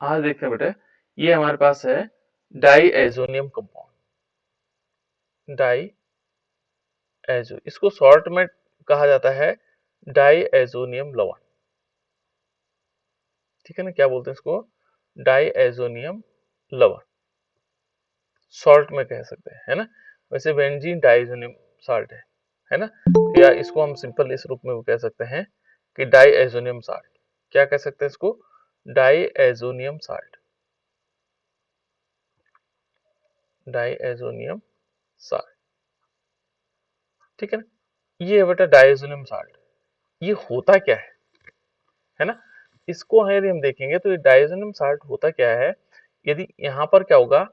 आज देखते हैं बेटा, ये हमारे पास है डाईएजोनियम कंपाउंड। डाईएजो, इसको शॉर्ट में कहा जाता है डाईएजोनियम लवण। ठीक है ना, क्या बोलते हैं इसको? डाईएजोनियम लवण, सॉल्ट में कह सकते हैं, है ना। वैसे बेंजीन डाईएजोनियम साल्ट है ना। या इसको हम सिंपल इस रूप में वो कह सकते हैं कि डाईएजोनियम साल्ट। क्या कह सकते हैं इसको? Diazonium salt, diazonium salt. ठीक है ना, ये है बेटा डाईएजोनियम साल्ट। ये होता क्या है ना। इसको यदि हम देखेंगे तो ये डाईएजोनियम साल्ट होता क्या है। यदि यहाँ पर क्या होगा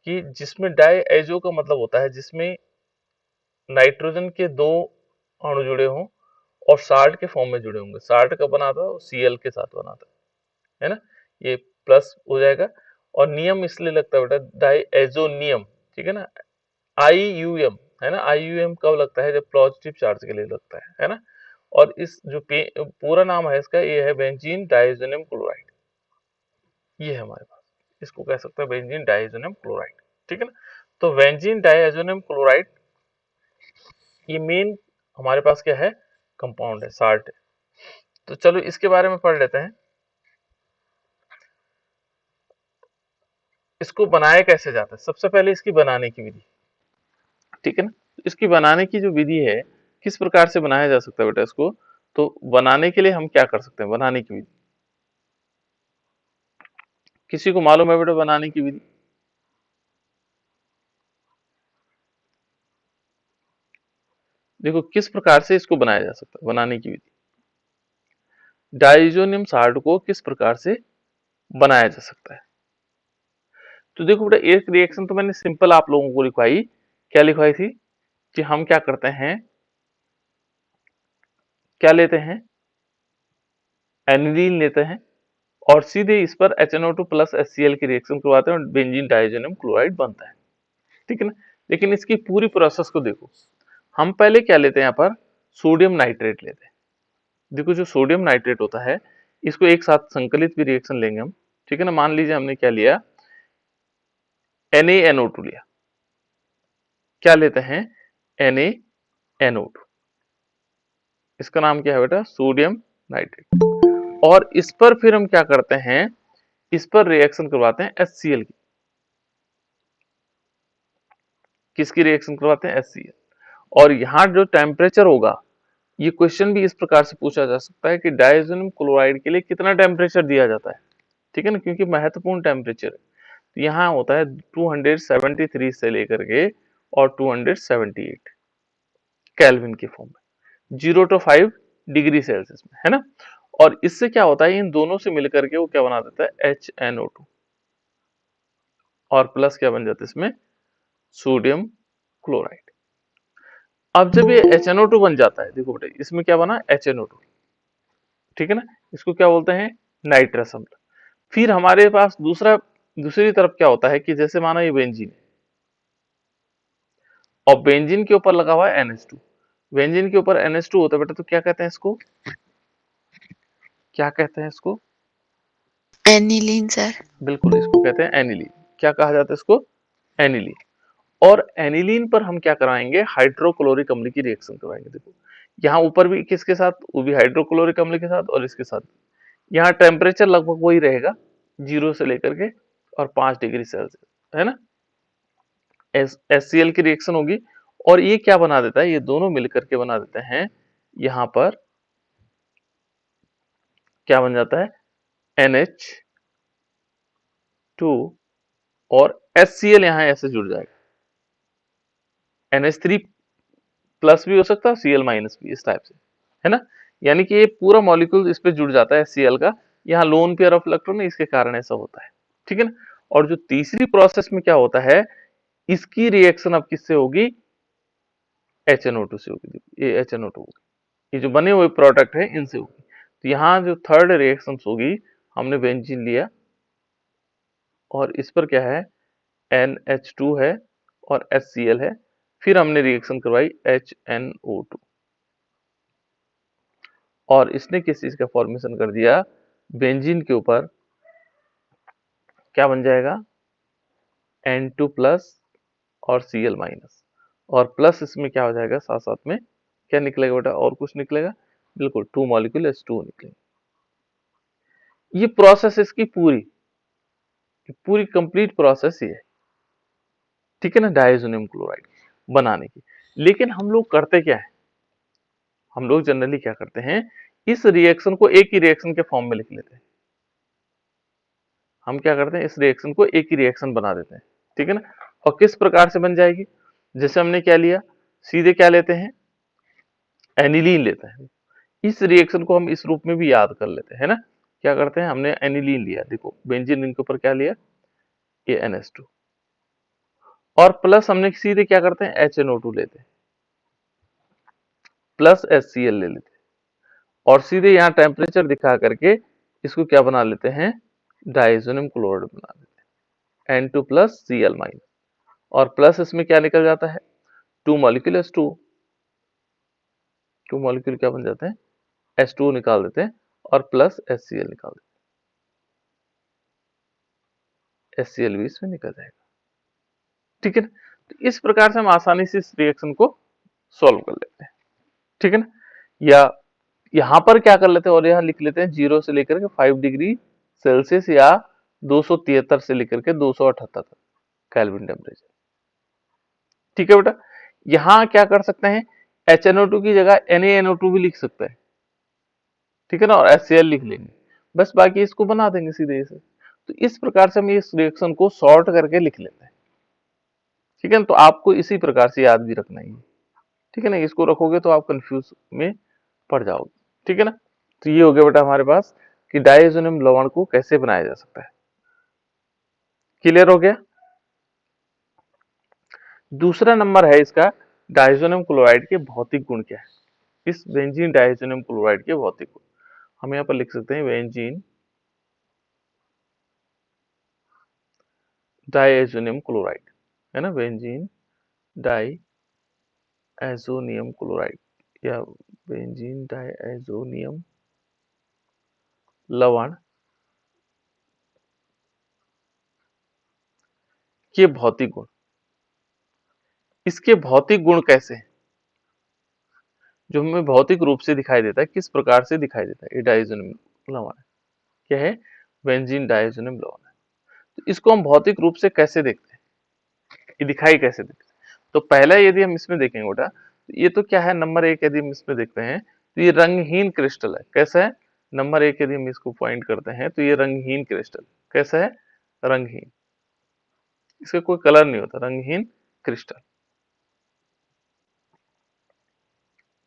कि जिसमें डाईएजो का मतलब होता है जिसमें नाइट्रोजन के दो अणु जुड़े हों और साल्ट के फॉर्म में जुड़े होंगे। साल्ट कब बनाता है? Cl के साथ बनाता है ना। ये प्लस हो जाएगा। और नियम इसलिए लगता है बेटा डाईएजोनियम, ठीक है ना। IUM है ना, IUM कब लगता है? जब पॉजिटिव चार्ज के लिए लगता है ना। और इस जो पूरा नाम है इसका, ये है बेंजीन डाईएजोनियम क्लोराइड। ये है हमारे पास, इसको कह सकते हैं बेंजीन डाईएजोनियम क्लोराइड। ठीक है ना। तो बेंजीन डाईएजोनियम क्लोराइड ये मेन हमारे पास क्या है? कंपाउंड है, साल्ट है। तो चलो इसके बारे में पढ़ लेते हैं। इसको बनाया कैसे जाता है? सबसे पहले इसकी बनाने की विधि, ठीक है ना। इसकी बनाने की जो विधि है, किस प्रकार से बनाया जा सकता है बेटा इसको? तो बनाने के लिए हम क्या कर सकते हैं? बनाने की विधि किसी को मालूम है बेटा? बनाने की विधि देखो किस प्रकार से इसको बनाया जा सकता है। बनाने की विधि, डाइजोनियम साल्ट को किस प्रकार से बनाया जा सकता है। तो देखो बेटा, एक रिएक्शन तो मैंने सिंपल आप लोगों को लिखवाई। क्या लिखवाई थी कि हम क्या करते हैं, क्या लेते हैं? एनिलीन लेते हैं और सीधे इस पर HNO2 प्लस HCl की रिएक्शन करवाते हैं और बेंजीन डाइजोनियम क्लोराइड बनता है। ठीक है ना। लेकिन इसकी पूरी प्रोसेस को देखो, हम पहले क्या लेते हैं? यहाँ पर सोडियम नाइट्रेट लेते हैं। देखो जो सोडियम नाइट्रेट होता है, इसको एक साथ संकलित भी रिएक्शन लेंगे हम। ठीक है ना। मान लीजिए हमने क्या लिया, NaNO2 लिया। क्या लेते हैं? NaNO2, इसका नाम क्या है बेटा? Sodium nitrate. और इस पर फिर हम क्या करते हैं? इस पर रिएक्शन करवाते हैं HCl की। किसकी रिएक्शन करवाते हैं? HCl। और यहाँ जो टेम्परेचर होगा, ये क्वेश्चन भी इस प्रकार से पूछा जा सकता है कि डाइजोनियम क्लोराइड के लिए कितना टेम्परेचर दिया जाता है। ठीक है ना, क्योंकि महत्वपूर्ण टेम्परेचर है। तो यहाँ होता है 273 से लेकर के और 278 केल्विन के फॉर्म में, 0 to 5 डिग्री सेल्सियस में, है ना। और इससे क्या होता है, इन दोनों से मिलकर के वो क्या बना देता है? HNO2। और प्लस क्या बन जाता है इसमें? Sodium chloride. अब जब ये HNO2 बन जाता है, देखो बेटा इसमें क्या बना? HNO2। ठीक है ना। इसको क्या बोलते हैं? नाइट्रस अम्ल। फिर हमारे पास दूसरी तरफ क्या होता है कि जैसे मानो ये बेंजीन है और बेंजीन के ऊपर लगा हुआ है NH2। बेंजीन के ऊपर NH2 होता है बेटा, तो क्या कहते हैं इसको? क्या कहते हैं इसको? Aniline sir. बिल्कुल, इसको कहते हैं एनिलीन। क्या कहा जाता है इसको? एनिलीन। और एनिलीन पर हम क्या कराएंगे? हाइड्रोक्लोरिक अम्ल की रिएक्शन करवाएंगे। देखो यहाँ ऊपर भी किसके साथ? वो भी हाइड्रोक्लोरिक अम्ल के साथ और इसके साथ। यहाँ टेम्परेचर लगभग वही रहेगा, 0 से लेकर के और 5 डिग्री सेल्सियस, है ना। HCl की रिएक्शन होगी और ये क्या बना देता है? ये दोनों मिलकर के बना देते हैं, यहाँ पर क्या बन जाता है? NH2 और HCl यहाँ ऐसे जुड़ जाएगा। NH3 प्लस भी हो सकता है, Cl माइनस भी, इस टाइप से, है ना। यानी कि ये पूरा मॉलिक्यूल इस पे जुड़ जाता है HCl का। यहाँ लोन पेयर ऑफ इलेक्ट्रॉन है, इसके कारण ऐसा होता है। ठीक है ना। और जो तीसरी प्रोसेस में क्या होता है, इसकी रिएक्शन अब किससे होगी? HNO2 से होगी। ये HNO2 होगी, ये जो बने हुए प्रोडक्ट है इनसे होगी। तो यहाँ जो थर्ड रिएक्शन होगी, हमने बेंजीन लिया और इस पर क्या है? NH2 है और HCl है। फिर हमने रिएक्शन करवाई HNO2 और इसने किस चीज का फॉर्मेशन कर दिया? बेंजीन के ऊपर क्या बन जाएगा, N2 प्लस और Cl माइनस, और प्लस इसमें क्या हो जाएगा, साथ साथ में क्या निकलेगा बेटा, और कुछ निकलेगा, बिल्कुल 2 मॉलिक्यूल H2O निकलेंगे। ये प्रोसेस इसकी पूरी कंप्लीट प्रोसेस ये है, ठीक है ना, डायजोनियम क्लोराइड बनाने की। लेकिन हम लोग करते क्या है, हम लोग जनरली क्या करते हैं, इस रिएक्शन को एक ही रिएक्शन के फॉर्म में लिख लेते हैं। हम क्या करते हैं, इस रिएक्शन को एक ही रिएक्शन बना देते हैं, ठीक है ना। और किस प्रकार से बन जाएगी, जैसे हमने क्या लिया, सीधे क्या लेते हैं, एनिलीन लेते हैं। इस रिएक्शन को हम इस रूप में भी याद कर लेते हैं, है ना। क्या करते हैं, हमने एनिलीन लिया, देखो बेंजीन रिंग के ऊपर क्या लिया, ये NH2, और प्लस हमने सीधे क्या करते हैं, HNO2 लेते हैं, प्लस HCl ले लेते हैं, और सीधे यहाँ टेम्परेचर दिखा करके इसको क्या बना लेते हैं, डायजोनियम क्लोराइड बना देते हैं, N2 प्लस Cl माइनस, और प्लस इसमें क्या निकल जाता है, 2 मॉलिक्यूल H2, 2 मॉलिक्यूल क्या बन जाते हैं, H2O निकाल देते हैं, और प्लस HCl निकाल देते हैं, HCl भी इसमें निकल जाएगा, ठीक है ना। तो इस प्रकार से हम आसानी से इस रिएक्शन को सॉल्व कर लेते हैं, ठीक है ना। या यहां पर क्या कर लेते हैं, और यहां लिख लेते हैं 0 से लेकर के 5 डिग्री सेल्सियस या 273 से लेकर के 278 तक केल्विन टेम्परेचर, ठीक है बेटा। यहां क्या कर सकते हैं, HNO2 की जगह NaNO2 भी लिख सकते हैं, ठीक है ना, और HCl लिख लेंगे, बस बाकी इसको बना देंगे सीधे से। तो इस प्रकार से हम इस रिएक्शन को सॉर्ट करके लिख लेते हैं, ठीक है ना। तो आपको इसी प्रकार से याद भी रखना ही है, ठीक है ना, इसको रखोगे तो आप कंफ्यूज में पड़ जाओगे, ठीक है ना। तो ये हो गया बेटा हमारे पास कि डायजोनियम लवण को कैसे बनाया जा सकता है, क्लियर हो गया। दूसरा नंबर है इसका, डायजोनियम क्लोराइड के भौतिक गुण क्या है, इस बेंजीन डायजोनियम क्लोराइड के भौतिक गुण हम यहाँ पर लिख सकते हैं, बेंजीन डायजोनियम क्लोराइड, है ना, बेंजीन डायजोनियम क्लोराइड या बेंजीन डायजोनियम लवण के भौतिक गुण। इसके भौतिक गुण कैसे हैं, जो हमें भौतिक रूप से दिखाई देता है, किस प्रकार से दिखाई देता है, ये डायजोनियम लवण है, क्या है, बेंजीन डायजोनियम लवण है। तो इसको हम भौतिक रूप से कैसे देखते हैं, ये दिखाई कैसे देते हैं। तो पहला यदि हम इसमें देखेंगे बेटा, तो ये तो क्या है, नंबर 1 यदि हम इसमें देखते हैं तो ये रंगहीन क्रिस्टल है, कैसा है, नंबर 1 यदि हम इसको पॉइंट करते हैं तो ये रंगहीन क्रिस्टल कैसा है, रंगहीन, इसका कोई कलर नहीं होता, रंगहीन क्रिस्टल,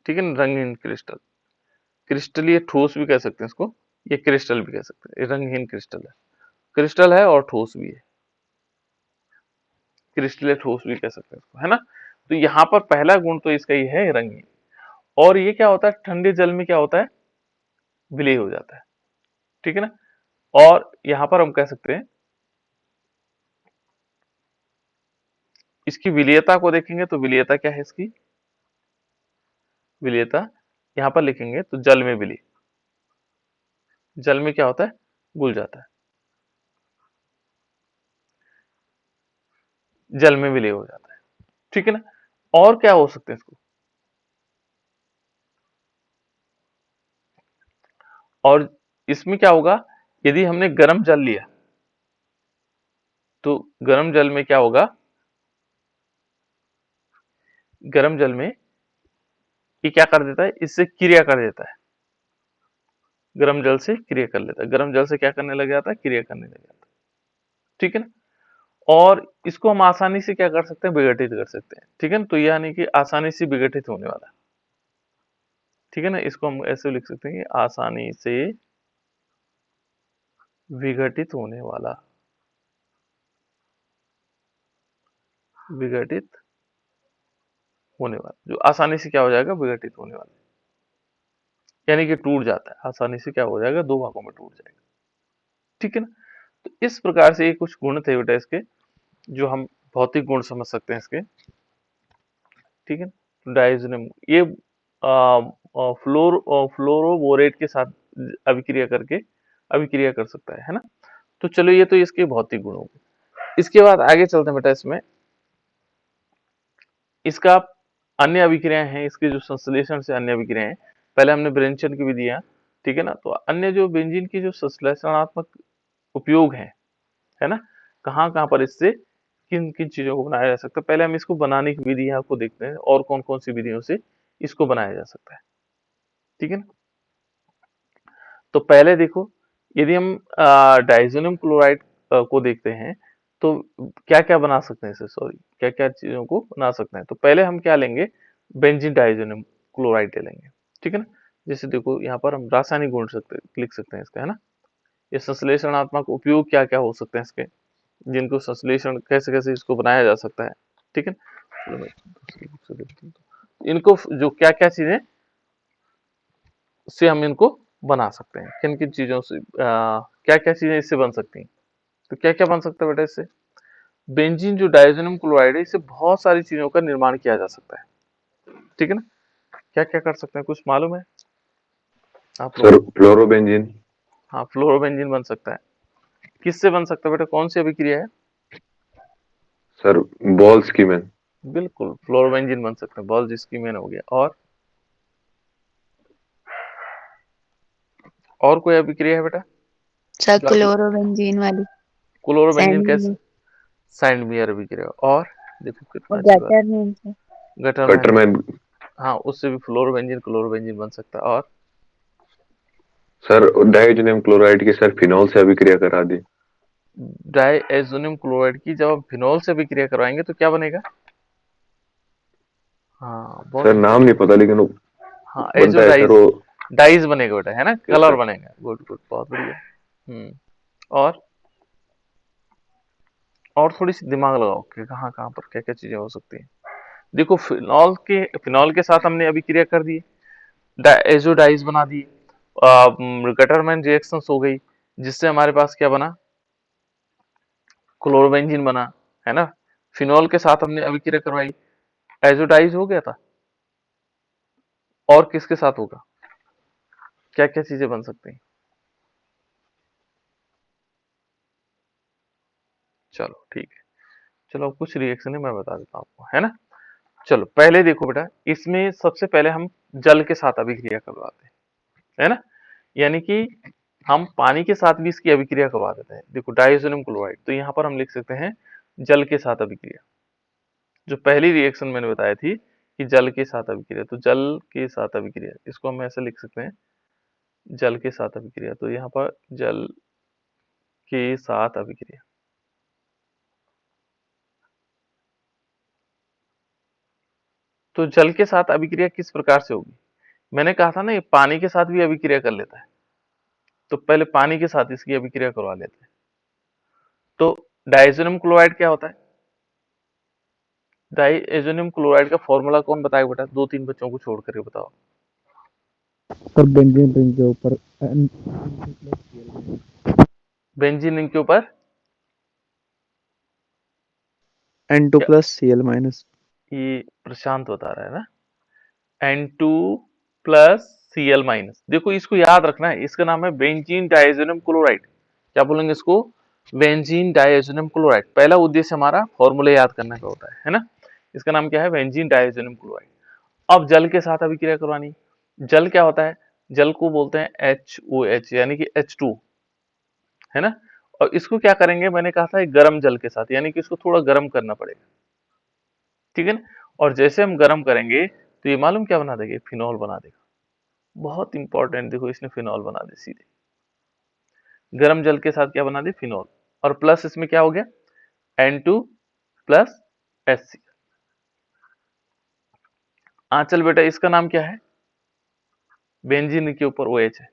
ठीक है ना, रंगहीन क्रिस्टल। क्रिस्टल ये ठोस भी कह सकते हैं इसको, ये क्रिस्टल भी कह सकते हैं, ये रंगहीन क्रिस्टल है और ठोस भी है, क्रिस्टल या ठोस भी कह सकते हैं इसको, है ना। तो यहाँ पर पहला गुण तो इसका ये है, रंगीन। और ये क्या होता है, ठंडे जल में क्या होता है, विलय हो जाता है, ठीक है ना। और यहाँ पर हम कह सकते हैं, इसकी विलीयता को देखेंगे तो विलीयता क्या है इसकी, विलीयता यहाँ पर लिखेंगे तो जल में विलय, जल में क्या होता है, घुल जाता है, जल में विलय हो जाता है, ठीक है ना। और क्या हो सकते हैं इसको, और इसमें क्या होगा, यदि हमने गर्म जल लिया तो गर्म जल में क्या होगा, गर्म जल में ये क्या कर देता है, इससे क्रिया कर देता है, गर्म जल से क्रिया कर लेता है, गर्म जल से क्या करने लग जाता है, क्रिया करने लग जाता है, ठीक है ना। और इसको हम आसानी से क्या कर सकते हैं, विघटित कर सकते हैं, ठीक है ना। तो यानी कि आसानी से विघटित होने वाला, ठीक है ना, इसको हम ऐसे लिख सकते हैं कि आसानी से विघटित होने वाला, विघटित होने वाला, जो आसानी से क्या हो जाएगा, विघटित होने वाला, यानी कि टूट जाता है, आसानी से क्या हो जाएगा, दो भागों में टूट जाएगा, ठीक है ना। तो इस प्रकार से ये कुछ गुण थे बेटा इसके, जो हम भौतिक गुण समझ सकते हैं इसके, ठीक है। डायजोनियम ये फ्लोरोबोरेट के साथ अभिक्रिया करके अभिक्रिया कर सकता है ना। तो चलो ये तो इसके भौतिक गुण हो गए। इसके बाद आगे चलते हैं बेटा, इसमें इसका अन्य अभिक्रियाएं हैं, इसके जो संश्लेषण से अन्य अभिक्रियाएं हैं। पहले हमने ब्रेनचन की विधियां, ठीक है ना। तो अन्य जो बेंजीन की जो संश्लेषणात्मक उपयोग है ना, कहाँ कहाँ पर इससे किन किन चीजों को बनाया जा सकता है। पहले हम इसको बनाने की विधियां को देखते हैं और कौन कौन सी विधियों से इसको बनाया जा सकता है, ठीक है ना। तो पहले देखो, यदि हम डाइजोनियम क्लोराइड को देखते हैं तो क्या क्या बना सकते हैं इससे, सॉरी क्या क्या चीजों को बना सकते हैं। तो पहले हम क्या लेंगे, बेंजीन डाइजोनियम क्लोराइड ले लेंगे, ठीक है ना। जैसे देखो यहाँ पर हम रासायनिक गुण लिख सकते हैं इसका, है ना। ये संश्लेषणात्मक उपयोग क्या क्या हो सकते हैं इसके, जिनको संश्लेषण कैसे कैसे इसको बनाया जा सकता है, ठीक है। चलो मैं दूसरी बुक से देखता हूँ। इनको जो क्या क्या चीजें से हम इनको बना सकते हैं, किन किन चीजों से क्या क्या चीजें इससे बन सकती हैं। तो क्या क्या बन सकता है बेटा इससे, बेंजीन जो डाइजोनियम क्लोराइड है, इससे बहुत सारी चीजों का निर्माण किया जा सकता है, ठीक है ना। क्या क्या कर सकते हैं, कुछ मालूम है आप लोगों सर को। फ्लोरोबेंजीन। हाँ, फ्लोरोबेंजीन बन सकता है। किससे बन सकता है बेटा, कौन सी अभिक्रिया है। सर बॉल्स की मैन। बिल्कुल, फ्लोरोबेंजीन बन सकता है, बॉल्स स्कीमेन हो गया। और कोई अभिक्रिया है बेटा सर जो आप, क्लोरोबेंजीन वाली क्लोरोबेंजीन सैंड कैसे, में सैंडमियर अभिक्रिया। और देखो कितना और अच्छी बात, गटर में से गटरमैन भी, कटरमैन। हाँ उससे भी फ्लोरोबेंजीन क्लोरोबेंजीन बन सकता है। और सर डाइजोनियम क्लोराइड की सर फिनॉल से अभिक्रिया करा दी। डाइएजोनियम क्लोराइड की जब हम फिनॉल से अभिक्रिया करवाएंगे तो क्या बनेगा। हाँ बहुत सर नाम नहीं इंपॉर्टेंट। पता लेकिन वो हाँ, बनता है सर एजोडाइज, वो। डाइज बनेगा बेटा, है ना, यस कलर सर। बनेगा। गुड गुड, बहुत बढ़िया। और थोड़ी सी दिमाग लगाओ कि कहाँ कहाँ पर क्या क्या चीजें हो सकती हैं। देखो, फिनॉल के साथ हमने अभिक्रिया कर दी, एजोडाइज बना दी, गटरमैन रिएक्शंस हो गई, जिससे हमारे पास क्या बना, क्लोरोबेंजीन बना, है ना। फिनॉल के साथ हमने अभिक्रिया करवाई, एजोडाइज हो गया था। और किसके साथ होगा, क्या क्या चीजें बन सकती हैं। चलो ठीक है, चलो अब कुछ रिएक्शन है मैं बता देता हूँ आपको, है ना। चलो पहले देखो बेटा, इसमें सबसे पहले हम जल के साथ अभिक्रिया करवाते हैं, है ना। यानी कि हम पानी के साथ भी इसकी अभिक्रिया करवा देते हैं। देखो डाइसोनियम क्लोराइड, तो यहाँ पर हम लिख सकते हैं जल के साथ अभिक्रिया। जो पहली रिएक्शन मैंने बताई थी कि जल के साथ अभिक्रिया, तो जल के साथ अभिक्रिया, इसको हम ऐसे लिख सकते हैं, जल के साथ अभिक्रिया। तो यहाँ पर जल के साथ अभिक्रिया, तो जल के साथ अभिक्रिया किस प्रकार से होगी। मैंने कहा था ना, ये पानी के साथ भी अभिक्रिया कर लेता है, तो पहले पानी के साथ इसकी अभिक्रिया करवा लेते हैं। तो डाइसोनियम क्लोराइड क्या होता है, डाइएजोनियम क्लोराइड का फॉर्मूला कौन बताएगा बेटा, दो तीन बच्चों को छोड़ करके बताओ। सर बेंजीन रिंग के ऊपर बेंजीन रिंग के ऊपर N2 क्या, प्लस Cl-। ये प्रशांत बता रहा है ना, N2 प्लस Cl-। देखो इसको याद रखना है, इसका नाम है बेंजीन डाइएजोनियम क्लोराइड। क्या बोलेंगे इसको, बेंजीन डाइएजोनियम क्लोराइड। पहला उद्देश्य हमारा फॉर्मूले याद करने का होता है ना। इसका नाम क्या है, बेंजीन डाइएजोनियम क्लोराइड। अब जल के साथ अभिक्रिया करवानी, जल क्या होता है, जल को बोलते हैं HOH, यानी कि H2, है ना। और इसको क्या करेंगे, मैंने कहा था एक गर्म जल के साथ, यानी कि इसको थोड़ा गर्म करना पड़ेगा, ठीक है ना। और जैसे हम गर्म करेंगे तो ये मालूम क्या बना देगा, फिनॉल बना देगा। बहुत इंपॉर्टेंट, देखो इसने फिनॉल बना दी सीधे, गर्म जल के साथ क्या बना दी, फिनॉल। और प्लस इसमें क्या हो गया, N2 प्लस HCl। आंचल बेटा इसका नाम क्या है, बेंजीन के ऊपर OH है,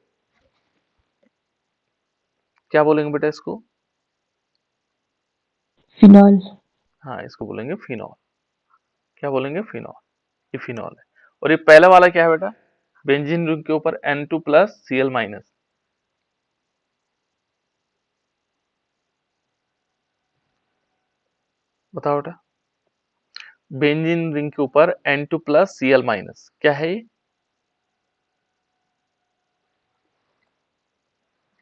क्या बोलेंगे बेटा इसको, फिनॉल। हाँ इसको बोलेंगे फिनॉल। क्या बोलेंगे, फिनॉल, ये फिनॉल है। और ये पहला वाला क्या है बेटा, बेंजीन रिंग के ऊपर N2 प्लस Cl-। बताओ बेटा, बेंजीन रिंग के ऊपर N2 प्लस Cl-, क्या है ये,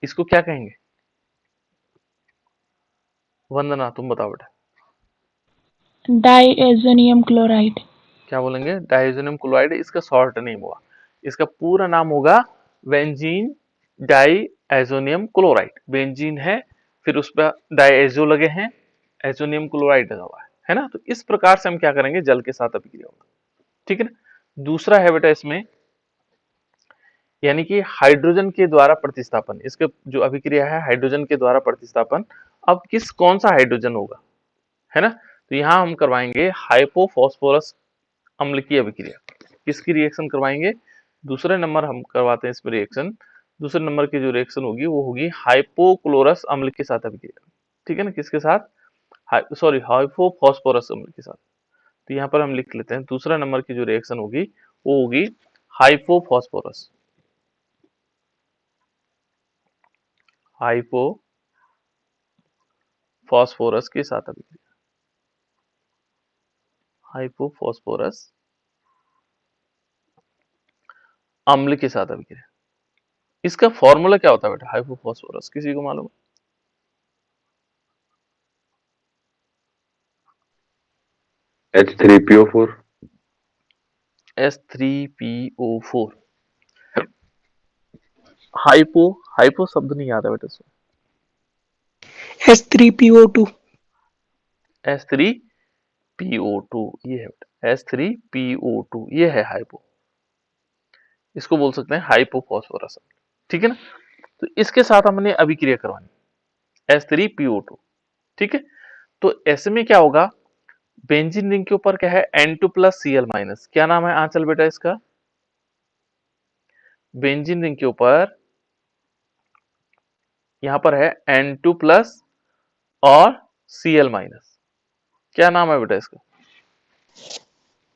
इसको क्या कहेंगे, वंदना तुम बताओ बेटा, डाइएजोनियम क्लोराइड। क्या बोलेंगे? डाइएजोनियम क्लोराइड, इसका शॉर्ट नेम हुआ, इसका पूरा नाम होगा बेंजीन डाइएजोनियम क्लोराइड। बेंजीन है, फिर उस पर डाइएजो लगे हैं, एजोनियम क्लोराइड लगा हुआ है ना। तो इस प्रकार से हम क्या करेंगे, जल के साथ अभिक्रिया होगा, ठीक है ना। दूसरा है बेटा इसमें, यानी कि हाइड्रोजन के द्वारा प्रतिस्थापन, इसके जो अभिक्रिया है हाइड्रोजन के द्वारा प्रतिस्थापन। अब कौन सा हाइड्रोजन होगा, है ना। तो यहां हम करवाएंगे हाइपोफॉस्फोरस अम्ल की अभिक्रिया। किसकी रिएक्शन करवाएंगे? दूसरे नंबर हम करवाते हैं इसमें रिएक्शन। दूसरे नंबर की जो रिएक्शन होगी वो होगी हाइपोक्लोरस अम्ल के साथ अभिक्रिया, ठीक है ना। किसके साथ? सॉरी, हाइपोफॉस्फोरस अम्ल के साथ। तो यहाँ पर हम लिख लेते हैं, दूसरा नंबर की जो रिएक्शन होगी वो होगी हाइपोफॉस्फोरस, हाइपोफॉस्फोरस के साथ अभिक्रिया, हाइपोफॉस्फोरस अम्ल के साथ अभिक्रिया। इसका फॉर्मूला क्या होता है बेटा हाइपोफॉस्फोरस, किसी को मालूम? H3PO4। H3PO4। हाइपो, हाइपो शब्द नहीं आता बेटा इसमें। H3PO2। H3PO2 ये है बेटा, H3PO2 ये है हाइपो, इसको बोल सकते हैं हाइपोफॉस्फोरस, ठीक है ना। तो इसके साथ हमने अभिक्रिया करवानी H3PO2, ठीक है। तो ऐसे में क्या होगा, बेंजीन रिंग के ऊपर क्या है, N2 प्लस Cl माइनस, क्या नाम है आंचल बेटा इसका? बेंजीन रिंग के ऊपर यहां पर है N2 प्लस और Cl माइनस, क्या नाम है बेटा इसका?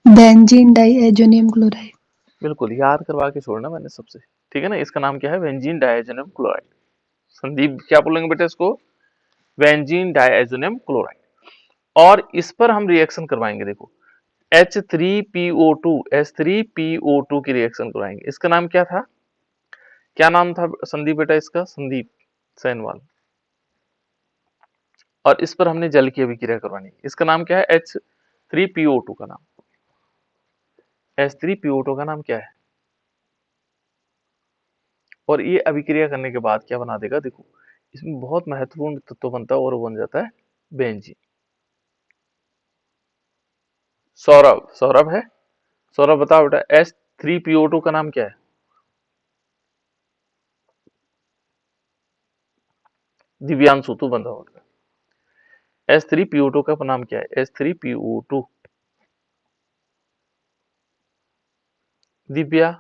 Benzene diazonium chloride. बिल्कुल याद करवा के छोड़ना मैंने सबसे, ठीक है ना। इसका नाम क्या है? Benzene diazonium chloride. संदीप क्या बोलेंगे बेटा इसको? Benzene diazonium chloride. और इस पर हम रिएक्शन करवाएंगे, देखो H3PO2, H3PO2 की रिएक्शन करवाएंगे। इसका नाम क्या था, क्या नाम था संदीप बेटा इसका? संदीप सैनवाल। और इस पर हमने जल की अभिक्रिया करवानी, इसका नाम क्या है? H3PO2 का नाम, H3PO2 का नाम क्या है? और ये अभिक्रिया करने के बाद क्या बना देगा, देखो इसमें बहुत महत्वपूर्ण तत्व बनता है और वो बन जाता है बेंजीन। सौरभ, सौरभ है, सौरभ बताओ बेटा H3PO2 का नाम क्या है? दिव्यांशु तू बताओ बेटा H3PO2 का नाम क्या है? H3PO2, दिव्या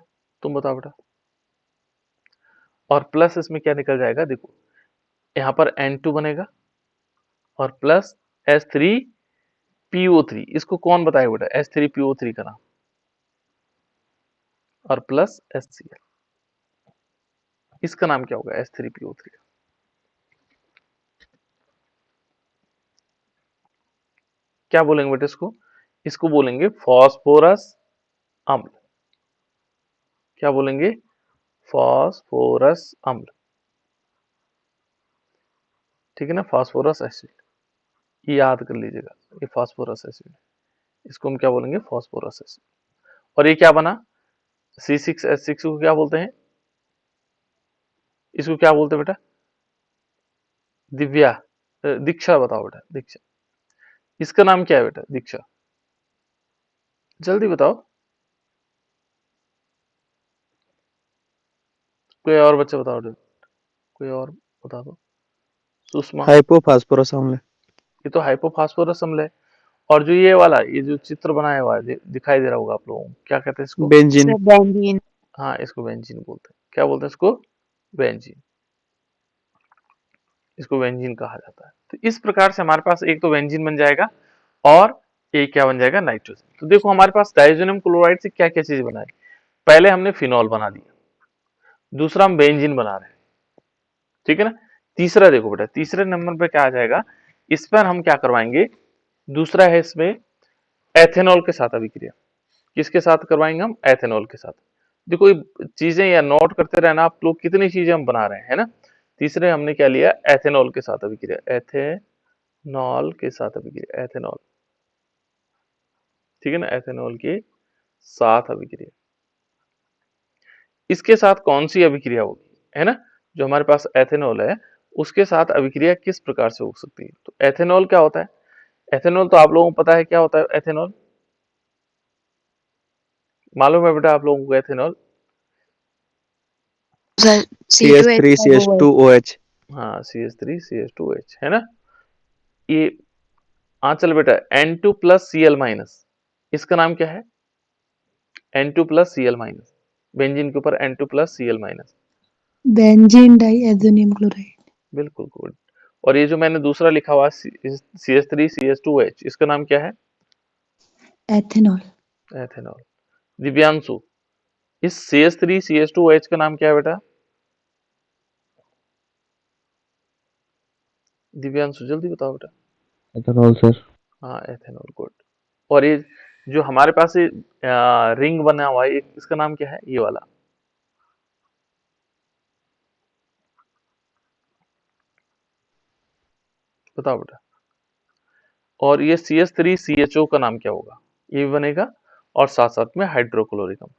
तुम बताओ बेटा। और प्लस इसमें क्या निकल जाएगा, देखो यहाँ पर N2 बनेगा और प्लस H3PO3, इसको कौन बताएगा बेटा H3PO3 का नाम, और प्लस HCl, इसका नाम क्या होगा H3PO3 का? क्या बोलेंगे बेटा इसको? इसको बोलेंगे फॉस्फोरस अम्ल। क्या बोलेंगे? फॉस्फोरस अम्ल, ठीक है ना। फॉस्फोरस एसिड, ये याद कर लीजिएगा, ये फॉस्फोरस एसिड, इसको हम क्या बोलेंगे? Phosphorous acid. और ये क्या बना? C6H6 को क्या बोलते हैं? इसको क्या बोलते हैं बेटा? दिव्या, दीक्षा बताओ बेटा, दीक्षा, इसका नाम क्या है बेटा? दीक्षा जल्दी बताओ, कोई और बच्चा बताओ, कोई और बता दो। सुषमा, हाइपोफॉस्फोरस अम्ल। ये तो हाइपोफॉस्फोरस अम्ल है। और जो ये वाला, ये जो चित्र बनाया हुआ है दिखाई दे रहा होगा आप लोगों को, क्या कहते हैं इसको? बेंजीन। बेंजीन। हाँ, इसको बेंजीन बोलते हैं। क्या बोलते हैं इसको? बेंजीन, इसको बेंजीन कहा जाता है। तो इस प्रकार से हमारे पास एक तो बेंजीन बन जाएगा और एक क्या बन जाएगा? नाइट्रोजन। तो देखो हमारे पास डाइजोनियम क्लोराइड से क्या क्या चीज बनाई, पहले हमने फिनॉल बना दिया, दूसरा हम बेंजीन बना रहे हैं, ठीक है ना। तीसरा देखो बेटा, तीसरे नंबर पे क्या आ जाएगा, इस पर हम क्या करवाएंगे, दूसरा है इसमें एथेनॉल के साथ अभिक्रिया। किसके साथ करवाएंगे हम? एथेनॉल के साथ। देखो ये चीजें या नोट करते रहना आप लोग, कितनी चीजें हम बना रहे हैं, है ना। तीसरे हमने क्या लिया? एथेनॉल के साथ अभिक्रिया, एथेनॉल नॉल के साथ अभिक्रिया, एथेनॉल, ठीक है ना, एथेनॉल के साथ अभिक्रिया। इसके साथ कौन सी अभिक्रिया होगी, है ना, जो हमारे पास एथेनॉल है उसके साथ अभिक्रिया किस प्रकार से हो सकती है। तो एथेनॉल क्या होता है, एथेनॉल तो आप लोगों को पता है क्या होता है, एथेनॉल मालूम है बेटा आप लोगों को ethanol? Sir CH3 C2H5OH। CH2OH। हाँ, CH3CH2H, है ना। ये चल बेटा N2 प्लस Cl माइनस, इसका नाम क्या है, N2 plus Cl minus, benzene के ऊपर N2 plus Cl minus, benzene diazonium chloride. बिल्कुल गुड। और ये जो मैंने दूसरा लिखा हुआ CH3CH2H, इसका नाम क्या है, एथेनॉल। एथेनॉल। दिव्यांशु, इस CH3CH2OH का नाम क्या है बेटा, दिव्यांशु जल्दी बताओ बेटा। Ethanol sir. हाँ, एथेनॉल, गुड। और ये जो हमारे पास ये रिंग बना हुआ है, इसका नाम क्या है, ये वाला, बताओ बेटा। और ये CH3CHO का नाम क्या होगा, ये भी बनेगा, और साथ साथ में हाइड्रोक्लोरिक अम्ल,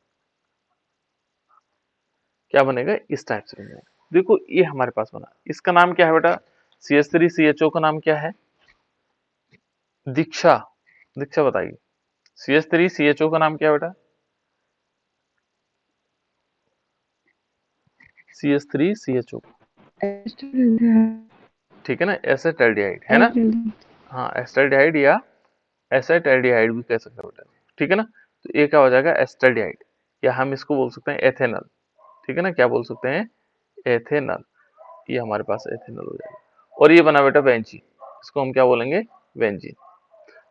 क्या बनेगा, इस टाइप से बनेगा। देखो ये हमारे पास बना, इसका नाम क्या है बेटा, CH3CHO का नाम क्या है, दीक्षा, दीक्षा बताइए, CH3CHO का नाम क्या है बेटा, CH3CHO, ठीक है ना, एसेटल्डिहाइड, है ना। हाँ, एस्टल्डिहाइड या एसेटल्डिहाइड भी कह सकते हो बेटा, ठीक है ना। तो ये क्या हो जाएगा, एस्टल्डिहाइड, या हम इसको बोल सकते हैं एथेनॉल, ठीक है ना, क्या बोल सकते हैं, एथेनॉल। ये हमारे पास एथेनॉल हो जाएगा। और ये बना बेटा बेंजीन, इसको हम क्या बोलेंगे, बेंजीन।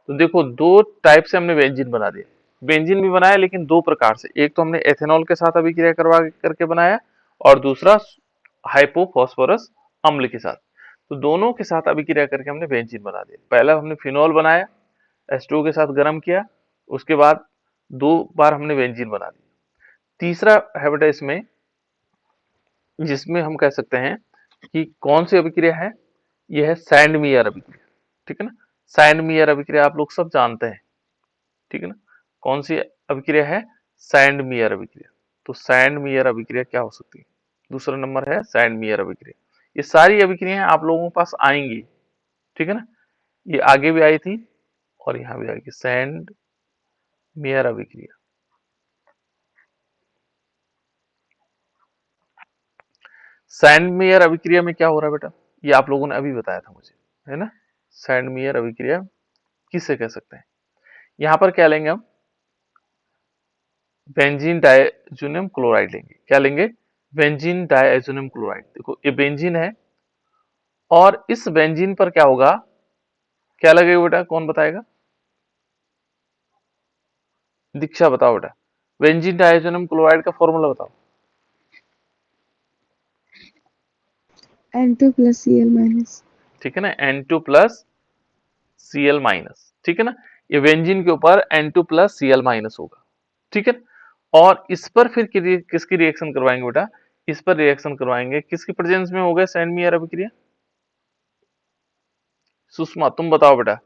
तो देखो दो टाइप से हमने बेंजीन बना दिया, बेंजीन भी बनाया लेकिन दो प्रकार से, एक तो हमने एथेनॉल के साथ अभिक्रिया करवा करके बनाया, और दूसरा हाइपोफॉस्फोरस अम्ल के साथ। तो दोनों के साथ अभिक्रिया करके हमने बेंजीन बना दिया। पहला हमने फिनॉल बनाया, H2O के साथ गर्म किया, उसके बाद दो बार हमने बेंजीन बना दिया। तीसरा है बेटा इसमें, जिसमें हम कह सकते हैं कि कौन सी अभिक्रिया है, यह है सैंड मेयर अभिक्रिया, ठीक है ना। सैंड मेयर अभिक्रिया आप लोग सब जानते हैं, ठीक है ना। कौन सी अभिक्रिया है, सैंड मेयर अभिक्रिया। तो सैंड मेयर अभिक्रिया क्या हो सकती है, दूसरा नंबर है सैंड मेयर अभिक्रिया। ये सारी अभिक्रियाएं आप लोगों के पास आएंगी, ठीक है ना, ये आगे भी आई थी और यहाँ भी आएगी, सैंड मेयर अभिक्रिया। सैंड मेयर अभिक्रिया में क्या हो रहा है बेटा, ये आप लोगों ने अभी बताया था मुझे, है ना। सैंड मेयर अभिक्रिया किसे कह सकते हैं, यहाँ पर क्या लेंगे हम, बेंजीन डाइएज़ोनियम क्लोराइड लेंगे, क्या लेंगे, बेंजीन डाइएज़ोनियम क्लोराइड। देखो ये बेंजीन है, और इस बेंजीन पर क्या होगा, क्या लगेगा बेटा, कौन बताएगा, दीक्षा बताओ बेटा, बेंजीन डाइएज़ोनियम क्लोराइड का फॉर्मूला बताओ। N2 plus Cl minus। ठीक है ना, N2 प्लस Cl माइनस, ठीक है ना, ये बेंजीन के ऊपर N2 प्लस Cl माइनस होगा, ठीक है। और इस पर फिर किसकी रिएक्शन करवाएंगे बेटा, इस पर रिएक्शन करवाएंगे, किसकी प्रेजेंस में होगा सैंड मेयर अभिक्रिया, सुषमा तुम बताओ बेटा,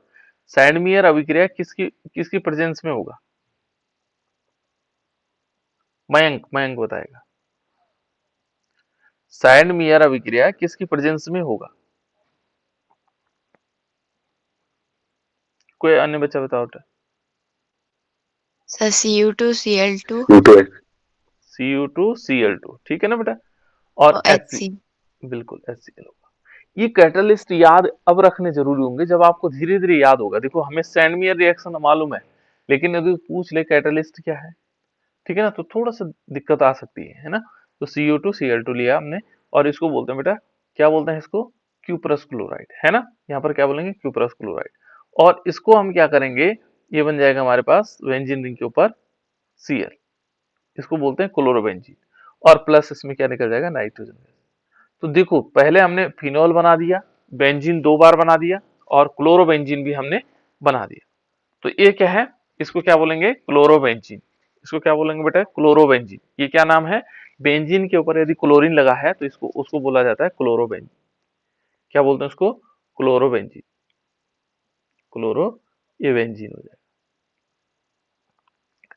सैंड मेयर अभिक्रिया किसकी किसकी प्रेजेंस में होगा, मयंक, मयंक बताएगा, सैंड मेयर अभिक्रिया किसकी प्रेजेंस में होगा, कोई अन्य बच्चा बताओ बेटा। Sir Cu2Cl2 U2H। Cu2Cl2, ठीक है ना बेटा, और और Hc, Hc। बिल्कुल HCl होगा। ये कैटलिस्ट याद अब रखने जरूरी होंगे, जब आपको धीरे धीरे याद होगा। देखो हमें सैंड मेयर रिएक्शन मालूम है, लेकिन यदि पूछ ले कैटलिस्ट क्या है, ठीक है ना, तो थोड़ा सा दिक्कत आ सकती है ना। तो Cu2Cl2 लिया हमने, और इसको बोलते हैं बेटा, क्या बोलते हैं इसको, क्यूप्रस क्लोराइड, है ना। यहाँ पर क्या बोलेंगे, क्यूप्रस क्लोराइड। और इसको हम क्या करेंगे, ये बन जाएगा हमारे पास बेंजीन रिंग के ऊपर Cl, इसको बोलते हैं क्लोरोबेंजीन, और प्लस इसमें क्या निकल जाएगा, नाइट्रोजन गैस। तो देखो पहले हमने फिनॉल बना दिया, बेंजीन दो बार बना दिया, और क्लोरोबेंजीन भी हमने बना दिया। तो ये क्या है, इसको क्या बोलेंगे, क्लोरोबेंजीन, इसको क्या बोलेंगे बेटा, क्लोरोबेंजीन। ये क्या नाम है, बेंजीन के ऊपर यदि क्लोरीन लगा है तो इसको उसको बोला जाता है क्लोरोबेंजीन, क्या बोलते हैं उसको, क्लोरोबेंजीन। क्लोरो, ये बेंजीन हो जाएगा।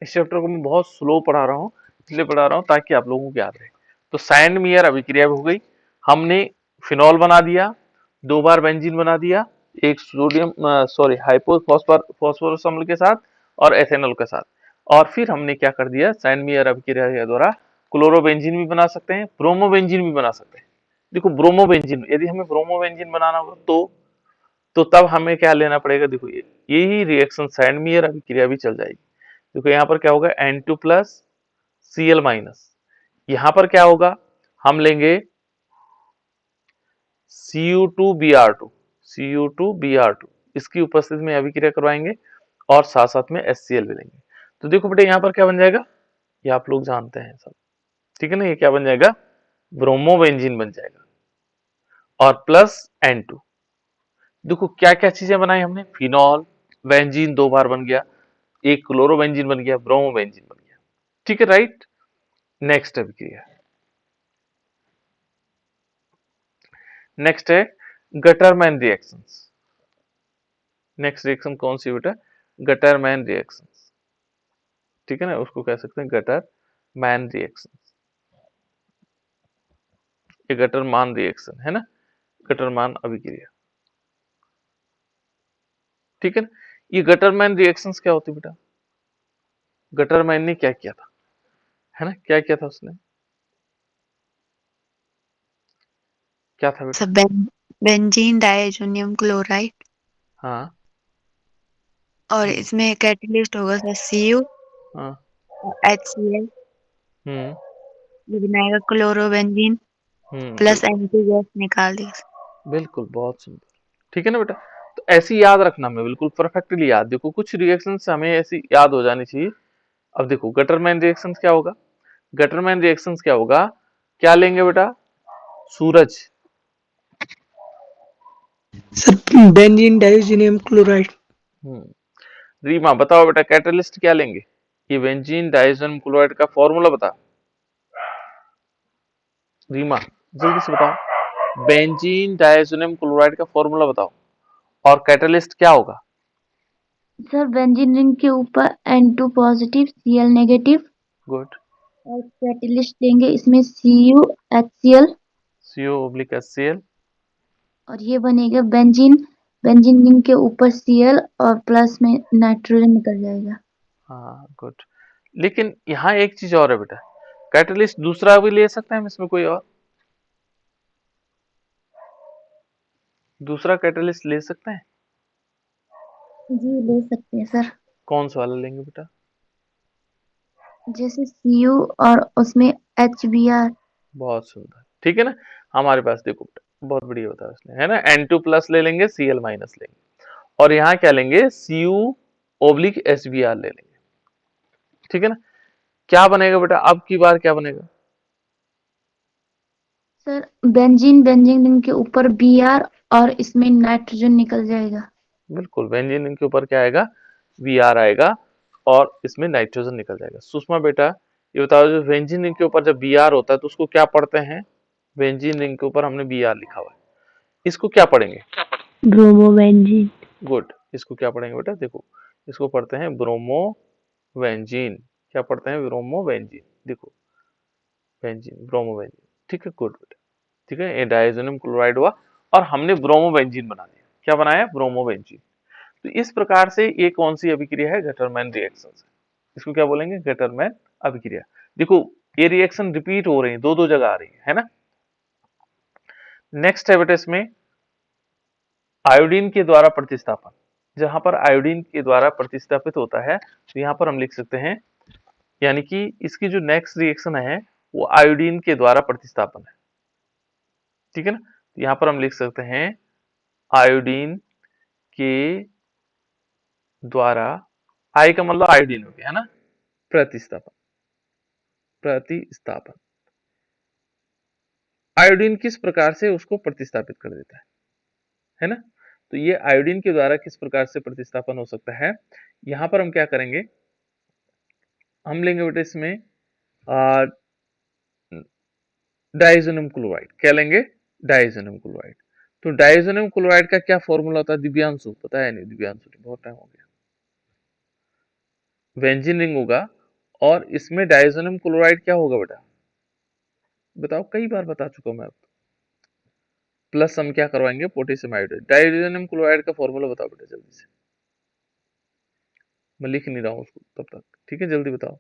इस चैप्टर को मैं बहुत स्लो पढ़ा रहा हूँ, इसलिए पढ़ा रहा हूँ ताकि आप लोगों को याद रहे। तो सैंड मेयर अभिक्रिया हो गई, हमने फिनॉल बना दिया, 2 बार बेंजीन बना दिया, एक सोडियम सॉरी हाइपो फॉस्फोरस अम्ल के साथ और एथेनॉल के साथ। और फिर हमने क्या कर दिया, सैंड मेयर अभिक्रिया के द्वारा क्लोरोबेंजीन भी बना सकते हैं, ब्रोमोबेंजीन भी बना सकते हैं। देखो ब्रोमोबेंजीन, यदि हमें ब्रोमोबेंजीन बनाना हो तो तब हमें क्या लेना पड़ेगा, देखो यही रिएक्शन सैंड मेयर अभिक्रिया भी चल जाएगी। देखो यहाँ पर क्या होगा, N2 प्लस Cl माइनस, यहां पर क्या होगा, हम लेंगे Cu2Br2, Cu2Br2, इसकी उपस्थिति में अभिक्रिया करवाएंगे और साथ साथ में HCl भी लेंगे। तो देखो बेटे यहाँ पर क्या बन जाएगा, ये आप लोग जानते हैं सब, ठीक है ना, ये क्या बन जाएगा, ब्रोमोबेंजीन बन जाएगा और प्लस N2। देखो क्या क्या चीजें बनाई हमने, फिनॉल, बेंजीन 2 बार बन गया, एक क्लोरोबेंजीन बन गया, ब्रोमोबेंजीन बन गया, ठीक है, राइट। नेक्स्ट अभिक्रिया, नेक्स्ट है गटरमैन रिएक्शंस। नेक्स्ट रिएक्शन कौन सी बेटा, गटरमैन रिएक्शंस, ठीक है ना, उसको कह सकते हैं गटरमैन रिएक्शंस, ये गटरमान रिएक्शन है ना, गटरमान अभिक्रिया, ठीक है ना। ये गटरमैन रिएक्शंस क्या होती है बेटा, गटरमैन ने क्या किया था, है ना, क्या किया था उसने, क्या था बेटा, सब बेंजीन डाइजोनियम क्लोराइड, हाँ और इसमें कैटलिस्ट होगा सर Cu हाँ, HCl, हम्म ये बनाएगा क्लोरोबेंजीन प्लस बिल्कुल N2 गैस निकाल देगा। बिल्कुल, बहुत सुंदर, ठीक है ना बेटा। तो ऐसी याद रखना, मैं बिल्कुल परफेक्टली याद, देखो कुछ रिएक्शंस हमें ऐसी याद हो जानी चाहिए। अब देखो गटरमैन रिएक्शंस क्या होगा, गटरमैन रिएक्शंस क्या होगा, क्या लेंगे बेटा, सूरज, सर बेंजीन डाइजीनियम क्लोराइड। रीमा बताओ बेटा, कैटलिस्ट क्या लेंगे, ये बेंजीन डाइज़ोनियम क्लोराइड का फॉर्मूला बता, रीमा जल्दी से बताओ, बेंजीन डाइज़ोनियम क्लोराइड का फॉर्मूला बताओ, और कैटलिस्ट क्या होगा, सर बेंजीन रिंग के ऊपर N2 positive Cl negative good, और कैटलिस्ट लेंगे, इसमें Cu HCl CO/HCl, और ये बनेगा बेंजीन। बेंजीन रिंग के ऊपर Cl और प्लस में नाइट्रोजन निकल जाएगा। हाँ गुड। लेकिन यहाँ एक चीज और है बेटा, कैटलिस्ट दूसरा भी ले सकते हैं हम इसमें, कोई और दूसरा कैटलिस्ट ले सकते हैं, जी ले सकते हैं सर, कौन सा वाला लेंगे बेटा, जैसे Cu और उसमें HBr। बहुत सुंदर, ठीक है ना। हमारे पास देखो बेटा बहुत बढ़िया होता है उसने, है ना, N2 प्लस ले लेंगे, Cl माइनस लेंगे, और यहाँ क्या लेंगे, Cu/HBr ले लेंगे, ठीक है ना। क्या बनेगा बेटा, अब की बार क्या बनेगा, सर बेंजीन बेंजीन रिंग के ऊपर Br और इसमें नाइट्रोजन निकल जाएगा। बिल्कुल, बेंजीन रिंग के ऊपर क्या आएगा, Br आएगा और इसमें नाइट्रोजन निकल जाएगा। सुषमा बेटा ये बताओ, जो बेंजीन रिंग के ऊपर जब Br होता है तो उसको क्या पढ़ते हैं, बेंजीन रिंग के ऊपर हमने Br लिखा हुआ है, इसको क्या पढ़ेंगे, ब्रोमोबेंजीन गुड, इसको क्या पढ़ेंगे बेटा, देखो इसको पढ़ते हैं ब्रोमोवेंजीन, क्या पढ़ते हैं, ब्रोमोवेंजीन, देखो बेंजीन ब्रोमोवेंजीन, ठीक है, गुड बेटा, ठीक है, ये डाइज़ोनियम क्लोराइड हुआ और हमने ब्रोमोवेंजीन बना दिया, क्या बनाया, ब्रोमोवेंजीन। तो इस प्रकार से ये कौन सी अभिक्रिया है, गटरमैन रिएक्शन है, इसको क्या बोलेंगे, गटरमैन अभिक्रिया। देखो ये रिएक्शन रिपीट हो रही है, दो दो जगह आ रही है ना। नेक्स्ट है बेटा इसमें आयोडीन के द्वारा प्रतिस्थापन, जहां पर आयोडीन के द्वारा प्रतिस्थापित होता है तो यहां पर हम लिख सकते हैं, यानी कि इसकी जो नेक्स्ट रिएक्शन है वो आयोडीन के द्वारा प्रतिस्थापन है, ठीक है ना। तो यहां पर हम लिख सकते हैं आयोडीन के द्वारा, आई का मतलब आयोडीन हो गया, है ना, प्रतिस्थापन, प्रतिस्थापन, आयोडीन किस प्रकार से उसको प्रतिस्थापित कर देता है ना। तो ये आयोडीन के द्वारा किस प्रकार से प्रतिस्थापन हो सकता है, यहां पर हम क्या करेंगे, हम लेंगे बेटा इसमें डाइज़ोनियम क्लोराइड, क्या लेंगे, डाइज़ोनियम क्लोराइड। तो डाइजोनियम क्लोराइड का क्या फॉर्मूला होता है दिव्यांशु? पता है नहीं दिव्यांशु ने, बहुत टाइम हो गया। बेंजीन रिंग होगा और इसमें डाइजोनियम क्लोराइड क्या होगा बेटा? बताओ, कई बार बता चुका मैं। प्लस हम क्या करवाएंगे? Potassium iodide. डाइजोनियम क्लोराइड का फॉर्मूला बताओ बेटा जल्दी से, मैं लिख नहीं रहा हूं उसको तब तक, ठीक है? जल्दी बताओ।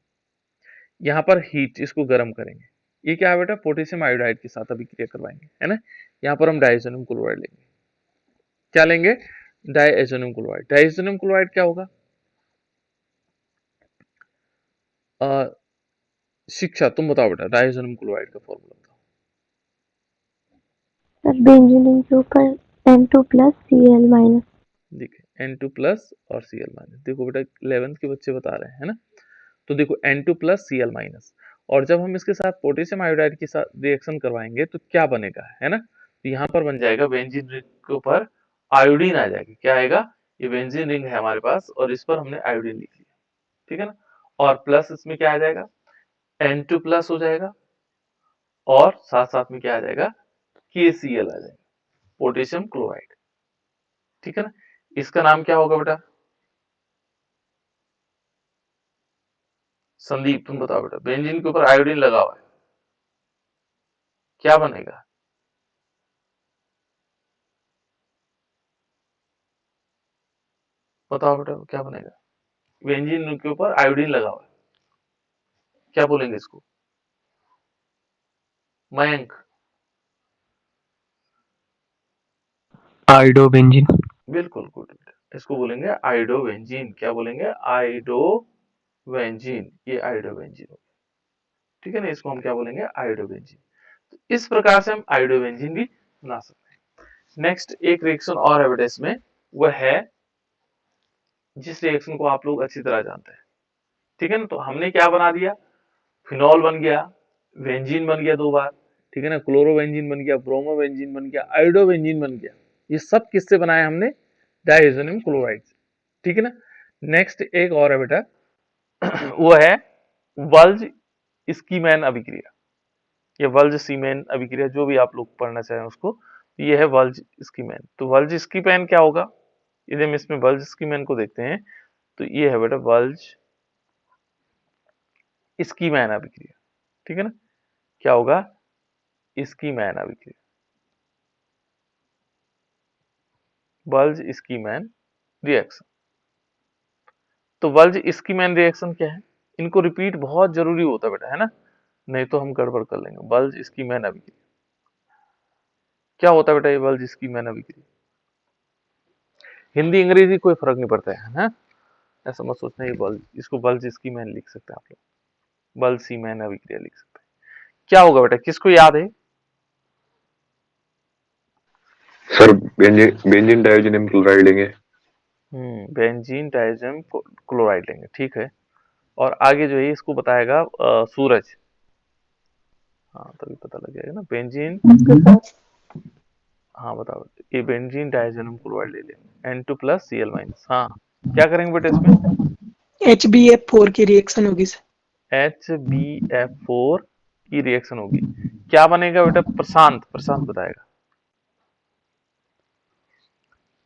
यहाँ पर हीट, इसको गर्म करेंगे। ये क्या है बेटा? पोटेशियम आयोडाइड के साथ अभिक्रिया करवाएंगे, है ना? यहाँ पर हम डाइजोनियम क्लोराइड लेंगे। क्या लेंगे? Diazonium chloride. डाइजोनियम क्लोराइड क्या होगा? शिक्षा तुम बताओ बेटा, डाइजोनियम क्लोराइड का फॉर्मूला बताओ। सर बेंजीन रिंग के ऊपर N2+Cl-। देखिए N2+ और Cl-। देखो बेटा 11th के बच्चे बता रहे हैं ना, तो देखो N2+Cl-। और जब हम इसके साथ पोटेशियम आयोडाइड के साथ रिएक्शन करवाएंगे तो क्या बनेगा, है ना? तो यहाँ पर बन जाएगा बेंजीन रिंग के ऊपर आयोडीन आ जाएगी। क्या आएगा? ये बेंजीन रिंग है हमारे पास और इस पर हमने आयोडीन लिख लिया, ठीक है ना? और प्लस इसमें क्या आ जाएगा? N2+ हो जाएगा और साथ साथ में क्या आ जाएगा? KCl आ जाएगा, पोटेशियम क्लोराइड, ठीक है ना? इसका नाम क्या होगा बेटा? संदीप तुम बताओ बेटा, बेंजीन के ऊपर आयोडीन लगा हुआ है, क्या बनेगा? बताओ बेटा क्या बनेगा? बेंजीन के ऊपर आयोडीन लगा हुआ है, क्या बोलेंगे इसको? मयंक? आइडोबेंजीन। बिल्कुल गुड बेटा, इसको बोलेंगे आइडोबेंजीन। क्या बोलेंगे? आइडोबेंजीन। ये आइडोबेंजीन हो गया, ठीक है ना? इसको हम क्या बोलेंगे? आइडोबेंजीन। तो इस प्रकार से हम आइडोबेंजीन भी बना सकते हैं। नेक्स्ट एक रिएक्शन और है बेटा इसमें, वह है जिस रिएक्शन को आप लोग अच्छी तरह जानते हैं, ठीक है ना? तो हमने क्या बना दिया? फिनॉल बन गया, बेंजीन बन गया 2 बार, ठीक है ना? क्लोरोबेंजीन बन गया, ब्रोमोबेंजीन बन गया, आयोडोबेंजीन बन गया। ये सब किससे बनाए हमने? डाइजोनियम क्लोराइड से, ठीक है ना? नेक्स्ट एक और है बेटा वो है वल्ज स्कीमैन अभिक्रिया या वल्ज सीमेन अभिक्रिया, जो भी आप लोग पढ़ना चाहें उसको। ये है वल्ज स्कीमैन। तो वल्ज स्कीमैन क्या होगा? यदि हम इसमें वल्ज स्कीमैन को देखते हैं तो ये है बेटा वल्ज स्कीमैन अभिक्रिया, ठीक है ना? क्या होगा? स्कीमैन अभिक्रिया, वल्ज स्कीमैन रिएक्शन। तो वल्ज स्कीमैन रिएक्शन क्या है? इनको रिपीट बहुत जरूरी होता है बेटा, है ना? नहीं तो हम गड़बड़ कर लेंगे। वल्ज स्कीमैन अभिक्रिया क्या होता है बेटा? ये वल्ज स्कीमैन अभिक्रिया, हिंदी अंग्रेजी कोई फर्क नहीं पड़ता है ना? ऐसा मत सोचना ये बल्ज, इसको वल्ज स्कीमैन लिख सकते हैं आप लोग, वल्ज सीमैन अभिक्रिया लिख सकते हैं। क्या होगा बेटा? किसको याद है? सर बेंजीन डाइजोनियम क्लोराइड लेंगे। बेंजीन डाइजोनियम क्लोराइड लेंगे, ठीक है। और आगे जो है इसको बताएगा सूरज। हाँ तभी पता लग जाएगा ना। बेंजीन, हाँ बताओ। ये बेंजीन डाइजोनियम क्लोराइड ले लेंगे, N2+Cl-। हाँ क्या करेंगे बेटा इसमें? HbF4 की रिएक्शन होगी सर। HbF4 की रिएक्शन होगी। क्या बनेगा बेटा? प्रशांत, प्रशांत बताएगा।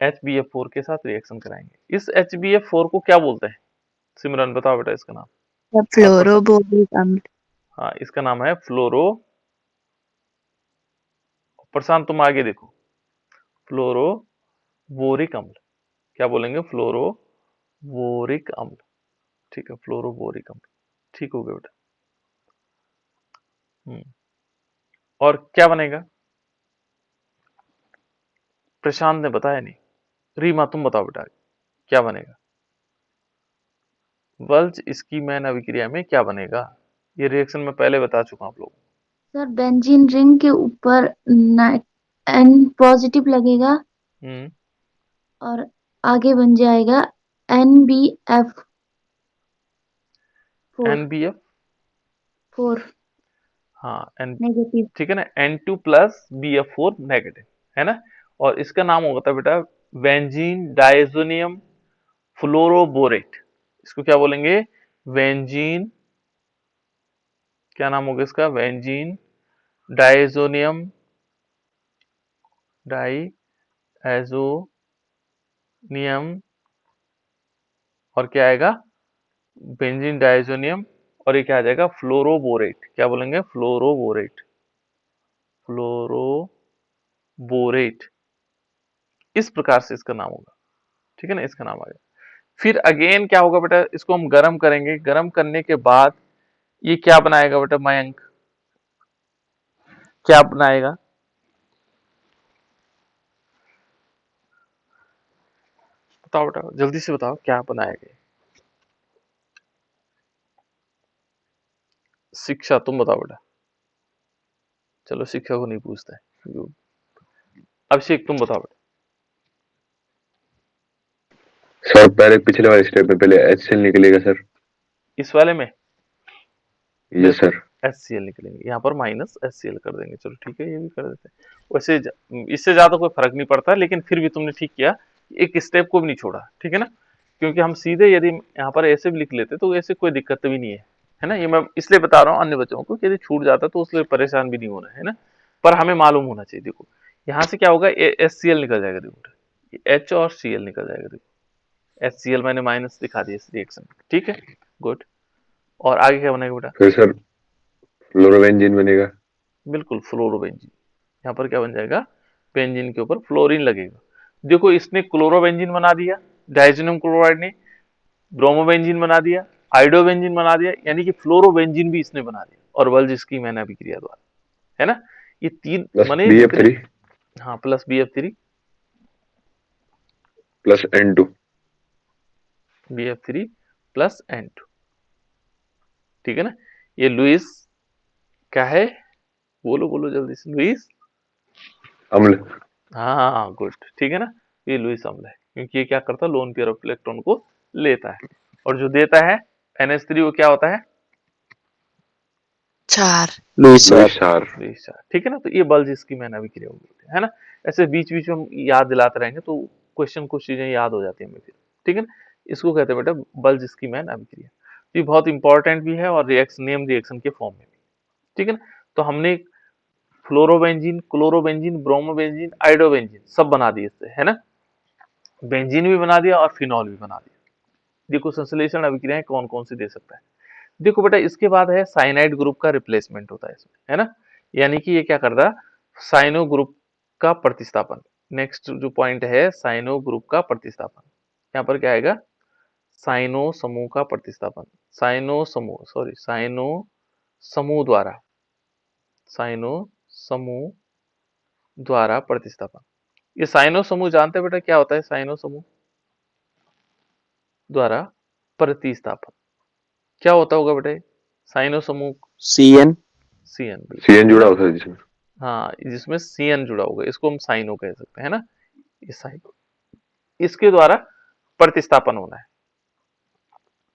HbF4 के साथ रिएक्शन कराएंगे। इस HbF4 को क्या बोलते हैं? सिमरन बताओ बेटा इसका नाम। फ्लोरोबोरिक अम्ल। हाँ इसका नाम है फ्लोरो। प्रशांत तुम आगे देखो, फ्लोरोबोरिक अम्ल। क्या बोलेंगे? फ्लोरोबोरिक अम्ल, ठीक है, फ्लोरोबोरिक अम्ल, ठीक हो गया बेटा। और क्या बनेगा? प्रशांत ने बताया नहीं। रीमा तुम बताओ बेटा क्या बनेगा? वल्ज स्कीमैन अभिक्रिया में क्या बनेगा? ये रिएक्शन मैं पहले बता चुका हूं आप लोगों सर बेंजीन रिंग के ऊपर N पॉजिटिव लगेगा को। और आगे बन जाएगा NbF4। NbF, 4 हाँ N, नेगेटिव। ठीक है ना? N2+Bf4 नेगेटिव, है ना? और इसका नाम होता है बेटा बेंजीन डाइजोनियम फ्लोरोबोरेट। इसको क्या बोलेंगे? बेंजीन, क्या नाम होगा इसका? बेंजीन डाइजोनियम एजोनियम और क्या आएगा, बेंजीन डाइजोनियम, और ये क्या आ जाएगा, फ्लोरोबोरेट। क्या बोलेंगे, फ्लोरोबोरेट, फ्लोरोबोरेट। इस प्रकार से इसका नाम होगा, ठीक है ना, इसका नाम आ गया। फिर अगेन क्या होगा बेटा, इसको हम गर्म करेंगे, गर्म करने के बाद ये क्या बनाएगा बेटा मयंक, क्या बनाएगा, बताओ बेटा, जल्दी से बताओ क्या बनाएगा। शिक्षा, तुम बताओ बेटा, चलो शिक्षा को नहीं पूछता है। अभिषेक तुम बताओ बेटा। सर पहले पिछले वाले स्टेप में पहले HCl निकलेगा सर। इस वाले में यस सर। HCl निकलेंगे, यहाँ पर माइनस HCl कर देंगे, चलो ठीक है, ये भी कर देते हैं। वैसे इससे ज्यादा कोई फर्क नहीं पड़ता, लेकिन फिर भी तुमने ठीक किया, एक स्टेप को भी नहीं छोड़ा, ठीक है ना, क्योंकि हम सीधे यदि यहाँ पर ऐसे भी लिख लेते तो ऐसे कोई दिक्कत भी नहीं है ना। ये मैं इसलिए बता रहा हूँ अन्य बच्चों को कि यदि छूट जाता तो उसलिए परेशान भी नहीं होना है ना, पर हमें मालूम होना चाहिए। देखो यहाँ से क्या होगा, HCl निकल जाएगा, देखो H और Cl निकल जाएगा, देखो HCl मैंने माइनस दिखा दिया इस रिएक्शन, ठीक है, गुड। और आगे क्या बनेगा बेटा, फिर सर फ्लोरोबेंजीन बनेगा। बिल्कुल फ्लोरोबेंजीन। यहाँ पर क्या बन जाएगा, बेंजीन के ऊपर फ्लोरीन लगेगा। देखो इसने क्लोरोबेंजीन बना दिया, डाइजेनियम क्लोराइड ने ब्रोमोबेंजीन बना दिया, आइडोबेंजीन बना दिया, यानी कि फ्लोरोबेंजीन भी इसने बना दिया, और वल्ज की मैंने अभिक्रिया द्वारा, है ना, ये तीन प्लस माने BF3 हाँ plus BF3 plus N2 BF3 plus N2, ठीक है ना। ये लुईस क्या है, बोलो बोलो जल्दी से, लुईस अम्ल। हाँ गुड, ठीक है ना, ये लुईस अम्ल है, क्योंकि ये क्या करता है, लोन पेयर ऑफ इलेक्ट्रॉन को लेता है, और जो देता है NH3 वो क्या होता है, 4 लुईस लुईस चार। चार। लुईस चार्ज, ठीक है ना। तो ये बल्ज इसकी मैंने अभिक्रिया बोलते हैं, है ना। ऐसे बीच बीच में हम याद दिलाते रहेंगे तो क्वेश्चन कुछ चीजें याद हो जाती है हमें फिर, ठीक है ना। इसको कहते हैं बेटा बल्ज इसकी मैन अभिक्रिया। ये बहुत इंपॉर्टेंट भी है और रिएक्शन नेम रिएक्शन के फॉर्म में भी, ठीक है ना। तो हमने फ्लोरोबेंजीन, क्लोरोबेंजीन, ब्रोमोबेंजीन, आइडोबेंजीन सब बना दिए इससे, है ना। बेंजीन भी बना दिया और फिनॉल भी बना दिया। देखो संश्लेषण अभिक्रियाएं कौन कौन सी दे सकता है। देखो बेटा इसके बाद है साइनाइड ग्रुप का रिप्लेसमेंट होता है इसमें, है ना, यानी कि ये क्या कर रहा, साइनो ग्रुप का प्रतिस्थापन। नेक्स्ट जो पॉइंट है साइनो ग्रुप का प्रतिस्थापन, यहाँ पर क्या आएगा, साइनो समूह का प्रतिस्थापन, साइनो समूह सॉरी साइनो समूह द्वारा, साइनो समूह द्वारा प्रतिस्थापन। ये साइनो समूह जानते हैं बेटा क्या होता है, साइनो समूह द्वारा प्रतिस्थापन क्या होता होगा बेटा, साइनो समूह CN CN, CN जुड़ा होता है जिसमें। हाँ जिसमें CN जुड़ा होगा, इसको हम साइनो कह सकते हैं ना, ये साइनो, इसके द्वारा प्रतिस्थापन होना है।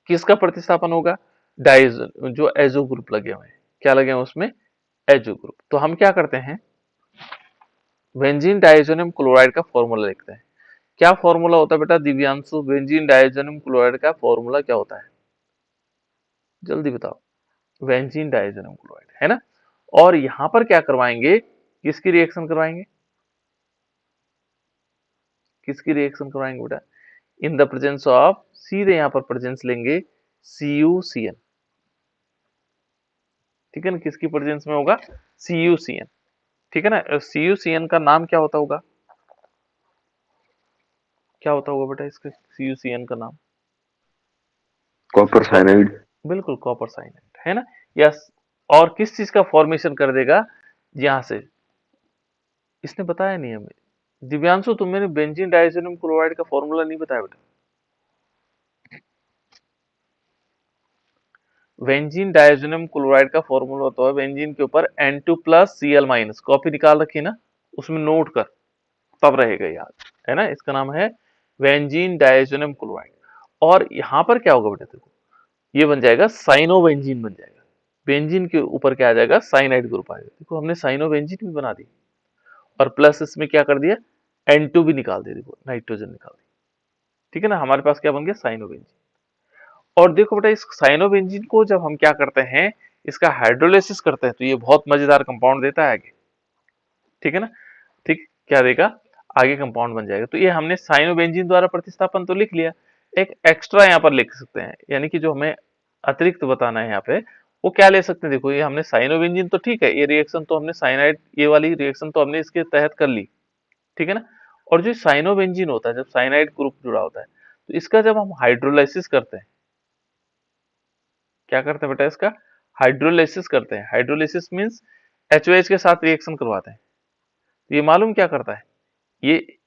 किसका प्रतिस्थापन होगा, डाइज जो एजो ग्रुप लगे हुए हैं, क्या लगे हैं उसमें, एजो ग्रुप। तो हम क्या करते हैं, बेंजीन डाइजोनियम क्लोराइड का फॉर्मूला लिखते हैं। क्या फॉर्मूला होता है बेटा दिव्यांशु, बेंजीन डाइजोनियम क्लोराइड का फॉर्मूला क्या होता है, जल्दी बताओ, बेंजीन डाइजोनियम क्लोराइड, है ना। और यहां पर क्या करवाएंगे, किसकी रिएक्शन करवाएंगे, किसकी रिएक्शन करवाएंगे बेटा, इन द प्रेजेंस ऑफ, सीधे यहां पर प्रेजेंस लेंगे CuCN, ठीक है ना, किसकी प्रेजेंस में होगा, CuCN, ठीक है ना। CuCN का नाम क्या होता होगा, क्या होता होगा बेटा इसका CuCN का नाम, कॉपर साइनाइड। बिल्कुल कॉपर साइनाइड, है ना। यस, और किस चीज का फॉर्मेशन कर देगा, यहां से, इसने बताया नहीं हमें, दिव्यांशु तुम मैंने बेंजीन डाइजोनियम क्लोराइड का फॉर्मूला नहीं बताया बेटा। बेंजीन डाइजोनियम क्लोराइड का फॉर्मूला होता है, बेंजीन के ऊपर N2 plus Cl minus, copy निकाल रखी ना, उसमें नोट कर, तब रहेगा याद, है ना। इसका नाम है बेंजीन डाइजोनियम क्लोराइड। और यहां पर क्या होगा बेटा, देखो ये बन जाएगा साइनोबेंजीन बन जाएगा, बेंजीन के ऊपर क्या आ जाएगा, साइनाइड ग्रुप आएगा। देखो हमने साइनोबेंजीन भी बना दी, और प्लस इसमें क्या कर दिया, N2 भी निकाल दिया, देखो नाइट्रोजन निकाल दिया, ठीक है ना। हमारे पास क्या बन गया, साइनोबेंजीन। और देखो बेटा इस साइनोबेंजीन को जब हम क्या करते हैं, इसका हाइड्रोलिसिस करते हैं, तो ये बहुत मजेदार कंपाउंड देता है आगे, ठीक है ना। ठीक क्या देगा, आगे कंपाउंड बन जाएगा। तो ये हमने साइनोबेंजीन द्वारा प्रतिस्थापन तो लिख लिया, एक एक्स्ट्रा यहाँ पर लिख सकते हैं, यानी कि जो हमें अतिरिक्त बताना है यहाँ पे वो क्या ले सकते हैं। देखो ये हमने साइनोबेंजीन तो ठीक है, ये रिएक्शन तो हमने साइनाइड, ये वाली रिएक्शन तो हमने इसके तहत कर ली, ठीक है ना। और जो साइनोबेंजीन होता है, जब साइनाइड ग्रुप जुड़ा होता है तो इसका जब हम हाइड्रोलाइसिस करते हैं, क्या करते हैं बेटा, इसका हाइड्रोलाइसिस करते हैं। हाइड्रोलाइसिस मींस HOH के साथ रिएक्शन करवाते हैं। तो ये मालूम क्या करता है, ये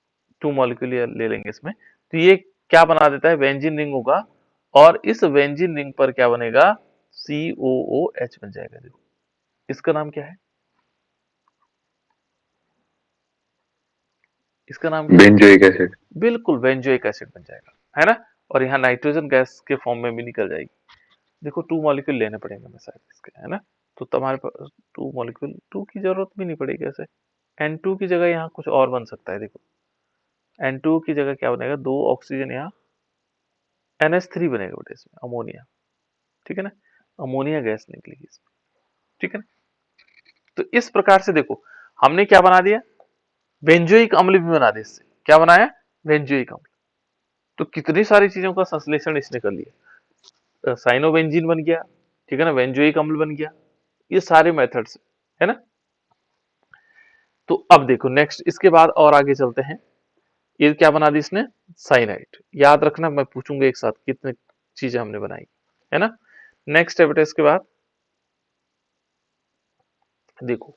2 मॉलिक्यूल ले लेंगे इसमें, तो ये क्या बना देता है, बेंजीन रिंग होगा, और इस बेंजीन रिंग पर क्या बनेगा, COOH बन जाएगा। देखो इसका नाम क्या है, इसका नाम क्या है, बेंजोइक एसिड। बिल्कुल बेंजोइक एसिड बन जाएगा, है ना। और यहाँ नाइट्रोजन गैस के फॉर्म में भी निकल जाएगी। देखो 2 मॉलिक्यूल लेने पड़ेंगे हमें शायद इसके, है ना। तो तुम्हारे पास 2 मॉलिक्यूल, 2 की जरूरत भी नहीं पड़ेगी ऐसे, N2 की जगह यहाँ कुछ और बन सकता है। देखो N2 की जगह क्या बनेगा, 2 ऑक्सीजन, यहाँ NH3 बनेगा बेटा, इसमें अमोनिया, ठीक है ना, अमोनिया गैस निकलेगी इसमें, ठीक है ना। तो इस प्रकार से देखो हमने क्या बना दिया, बेंजोइक अम्ल भी बना दिया। इससे क्या बनाया, बेंजोइक अम्ल। तो कितनी सारी चीजों का संश्लेषण इसने कर लिया, साइनोबेंजीन बन गया, ठीक है ना, बेंजोइक अम्ल बन गया, ये सारे मेथड्स है ना। तो अब देखो नेक्स्ट, इसके बाद और आगे चलते हैं। ये क्या बना दी इसने, साइनाइड। याद रखना, मैं पूछूंगा एक साथ कितने चीजें हमने बनाई, है ना। नेक्स्ट है बेटा, इसके बाद देखो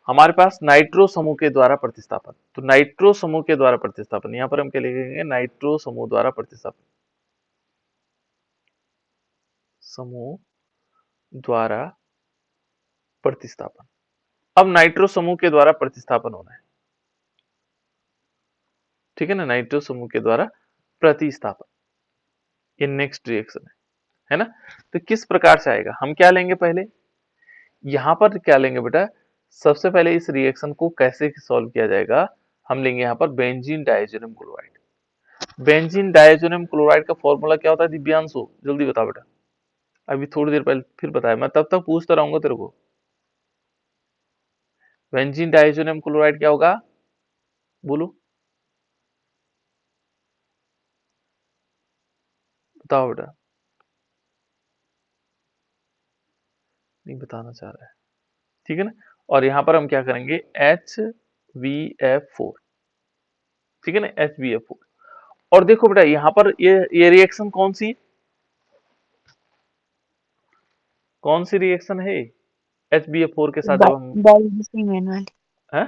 हमारे पास नाइट्रो समूह के द्वारा प्रतिस्थापन। तो नाइट्रो समूह के द्वारा प्रतिस्थापन, यहां पर हम क्या लिखेंगे, नाइट्रो समूह द्वारा प्रतिस्थापन, समूह द्वारा प्रतिस्थापन। अब नाइट्रो समूह के द्वारा प्रतिस्थापन होना है, ठीक है ना, नाइट्रो समूह के द्वारा प्रतिस्थापन, ये नेक्स्ट रिएक्शन है ना। तो किस प्रकार से आएगा, हम क्या लेंगे पहले, यहां पर क्या लेंगे बेटा, सबसे पहले इस रिएक्शन को कैसे सॉल्व किया जाएगा, हम लेंगे यहां पर benzene diazonium chloride. Benzene diazonium chloride का फॉर्मूला क्या होता है दिव्यांशु, जल्दी बता बेटा, अभी थोड़ी देर पहले फिर बताया, मैं तब तक पूछता रहूंगा तेरे को। बेंजीन डायजोनियम क्लोराइड क्या होगा, बोलो बताओ बेटा, नहीं बताना चाह रहा है, ठीक है ना। और यहां पर हम क्या करेंगे, HBF4, ठीक है ना, HBF4। और देखो बेटा यहां पर ये रिएक्शन कौन सी रिएक्शन है, HBF4 के साथ जब हम बल्सीमेन वाली, है,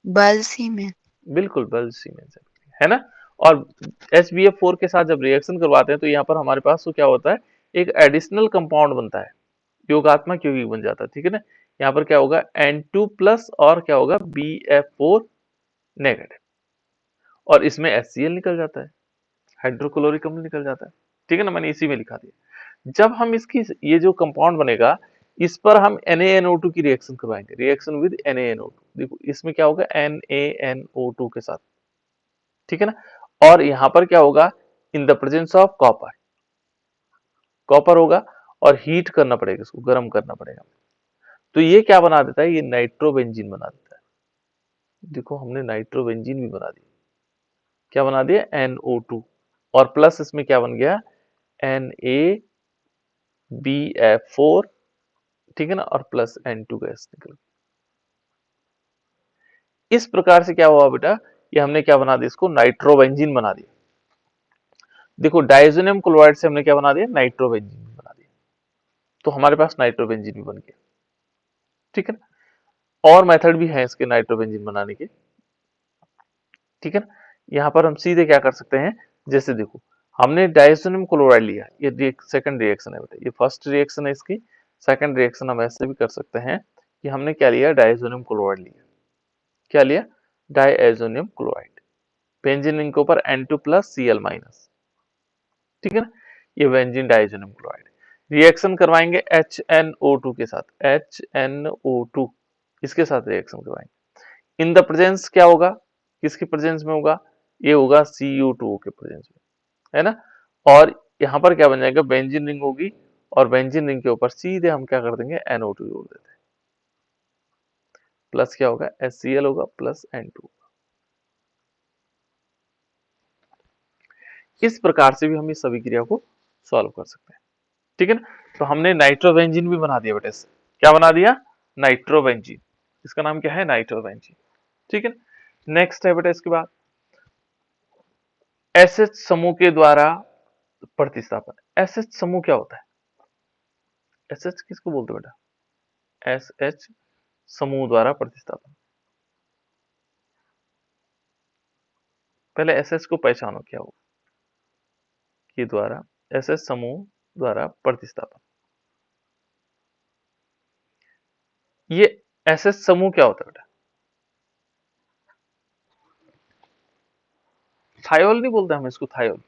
बल्सीमेन। बिल्कुल बल्सीमेन से, है ना। और HBF4 के साथ जब रिएक्शन करवाते हैं तो यहाँ पर हमारे पास तो क्या होता है, एक एडिशनल कंपाउंड बनता है, योगात्मक यौगिक बन जाता है, ठीक है ना। यहाँ पर क्या होगा, N2 प्लस और क्या होगा, BF4 नेगेटिव, और इसमें HCl निकल जाता है, हाइड्रोक्लोरिक अम्ल निकल जाता है, ठीक है ना, मैंने इसी में लिखा दिया। जब हम इसकी ये जो कंपाउंड बनेगा, इस पर हम NaNO2 की रिएक्शन करवाएंगे, रिएक्शन विद NaNO2। देखो इसमें क्या होगा, NaNO2 के साथ, ठीक है ना। और यहां पर क्या होगा, in the presence of copper, copper होगा, और हीट करना पड़ेगा, इसको गर्म करना पड़ेगा। तो ये क्या बना देता है, ये नाइट्रोबेंजीन बना देता है। देखो हमने नाइट्रोबेंजीन भी बना दिया, क्या बना दिया, NO2, और प्लस इसमें क्या बन गया, NaBF4, ठीक है ना, और प्लस N2 गैस निकल। इस प्रकार से क्या हुआ बेटा, ये हमने क्या बना दिया, इसको नाइट्रोबेंजीन बना दिया। देखो डायजोनियम क्लोराइड से हमने क्या बना दिया, नाइट्रोबेंजीन बना दिया। तो हमारे पास नाइट्रोबेंजीन भी बन गया, ठीक है ना। और मेथड भी है इसके नाइट्रोबेंजीन बनाने के, ठीक है ना। यहाँ पर हम सीधे क्या कर सकते हैं, जैसे देखो हमने डायजोनियम क्लोराइड लिया, ये सेकंड रिएक्शन है बेटा, ये फर्स्ट रिएक्शन है इसकी, सेकंड रिएक्शन हम ऐसे भी कर सकते हैं कि हमने क्या लिया, डायजोनियम क्लोराइड लिया, क्या लिया, डायजोनियम क्लोराइड, बेंजीन रिंग के ऊपर N2 प्लस Cl माइनस, ठीक है ना, ये बेंजीन डायजोनियम क्लोराइड। रिएक्शन करवाएंगे HNO2 के साथ, HNO2 इसके साथ रिएक्शन करवाएंगे। इन द प्रेजेंस क्या होगा, किसकी प्रेजेंस में होगा, ये होगा CU2 के प्रेजेंस में, है ना। और यहां पर क्या बन जाएगा, बेंजीन रिंग होगी, और बेंजीन रिंग के ऊपर सीधे हम क्या कर देंगे, NO2 जोड़ देते हैं, प्लस क्या होगा, HCl होगा, प्लस N2, इस प्रकार से भी हम इस अभिक्रिया को सॉल्व कर सकते हैं। ठीक है ना, तो हमने नाइट्रोबेंजीन भी बना दिया बेटा। इससे क्या बना दिया? नाइट्रोबेंजीन। इसका नाम क्या है? नाइट्रोबेंजीन। ठीक है, नेक्स्ट है बेटा इसके बाद एसएच समूह के द्वारा प्रतिस्थापन। एसएच समूह क्या होता है? एसएच किसको बोलते हैं बेटा? एसएच समूह द्वारा प्रतिस्थापन। पहले एसएच को पहचानो क्या होगा। के द्वारा एसएच समूह द्वारा प्रतिस्थापन। ये एसएच समूह क्या होता है बेटा? थायोल नहीं बोलते हम इसको, थायोल,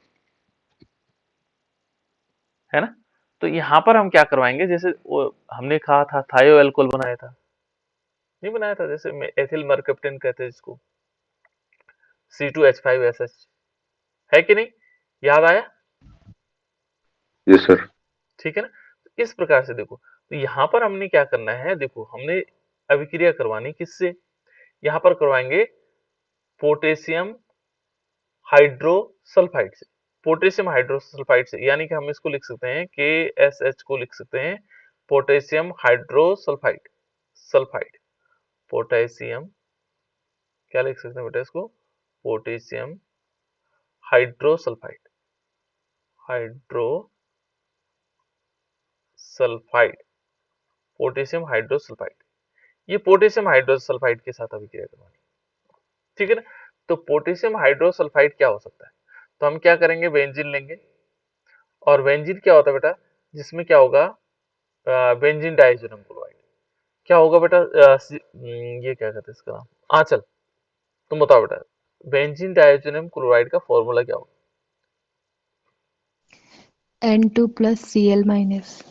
है ना। तो यहां पर हम क्या करवाएंगे, जैसे वो हमने कहा था थायो एल्कोहल बनाया था, नहीं बनाया था? जैसे एथिल मरकप्टेन कहते हैं इसको, C2H5SH, है कि नहीं? याद आया? Yes sir. ठीक है ना, तो इस प्रकार से देखो, तो यहां पर हमने क्या करना है, देखो हमने अभिक्रिया करवानी किससे? यहां पर करवाएंगे पोटेशियम हाइड्रोसल्फाइड से। पोटेशियम हाइड्रोसल्फाइड से, यानी कि हम इसको लिख सकते हैं KSH को लिख सकते हैं पोटेशियम हाइड्रोसल्फाइड। सल्फाइड, पोटेशियम, क्या लिख सकते हैं बेटा इसको? Potassium hydrosulphide, hydrosulphide, potassium hydrosulphide. ये पोटेशियम हाइड्रोसल्फाइड के साथ अभिक्रिया करवानी। ठीक है ना, तो पोटेशियम हाइड्रोसल्फाइड क्या हो सकता है? तो हम क्या करेंगे, बेंजीन लेंगे, और बेंजीन क्या होता है बेटा? जिसमें क्या होगा, बेंजीन डाइजोनियम क्लोराइड। क्या होगा बेटा? ये क्या कहते हैं इसका नाम? आंचल, तुम बताओ बेटा, बेंजीन डाइजोनियम क्लोराइड का फॉर्मूला क्या होगा? N2 plus Cl minus।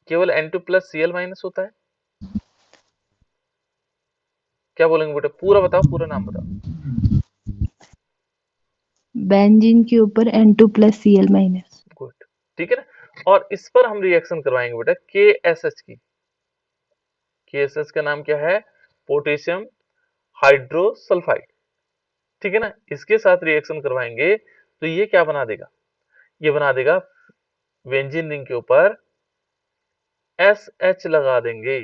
केवल N2 प्लस Cl माइनस होता है? क्या बोलेंगे बेटा? पूरा बताओ, पूरा नाम बताओ। बेंजीन के ऊपर N2 plus Cl minus। Good, ठीक है ना, और इस पर हम रिएक्शन करवाएंगे बेटा KSH की। KSH का नाम क्या है? Potassium hydrosulphide. ठीक है ना, इसके साथ रिएक्शन करवाएंगे तो ये क्या बना देगा? ये बना देगा बेंजीन रिंग के ऊपर SH लगा देंगे,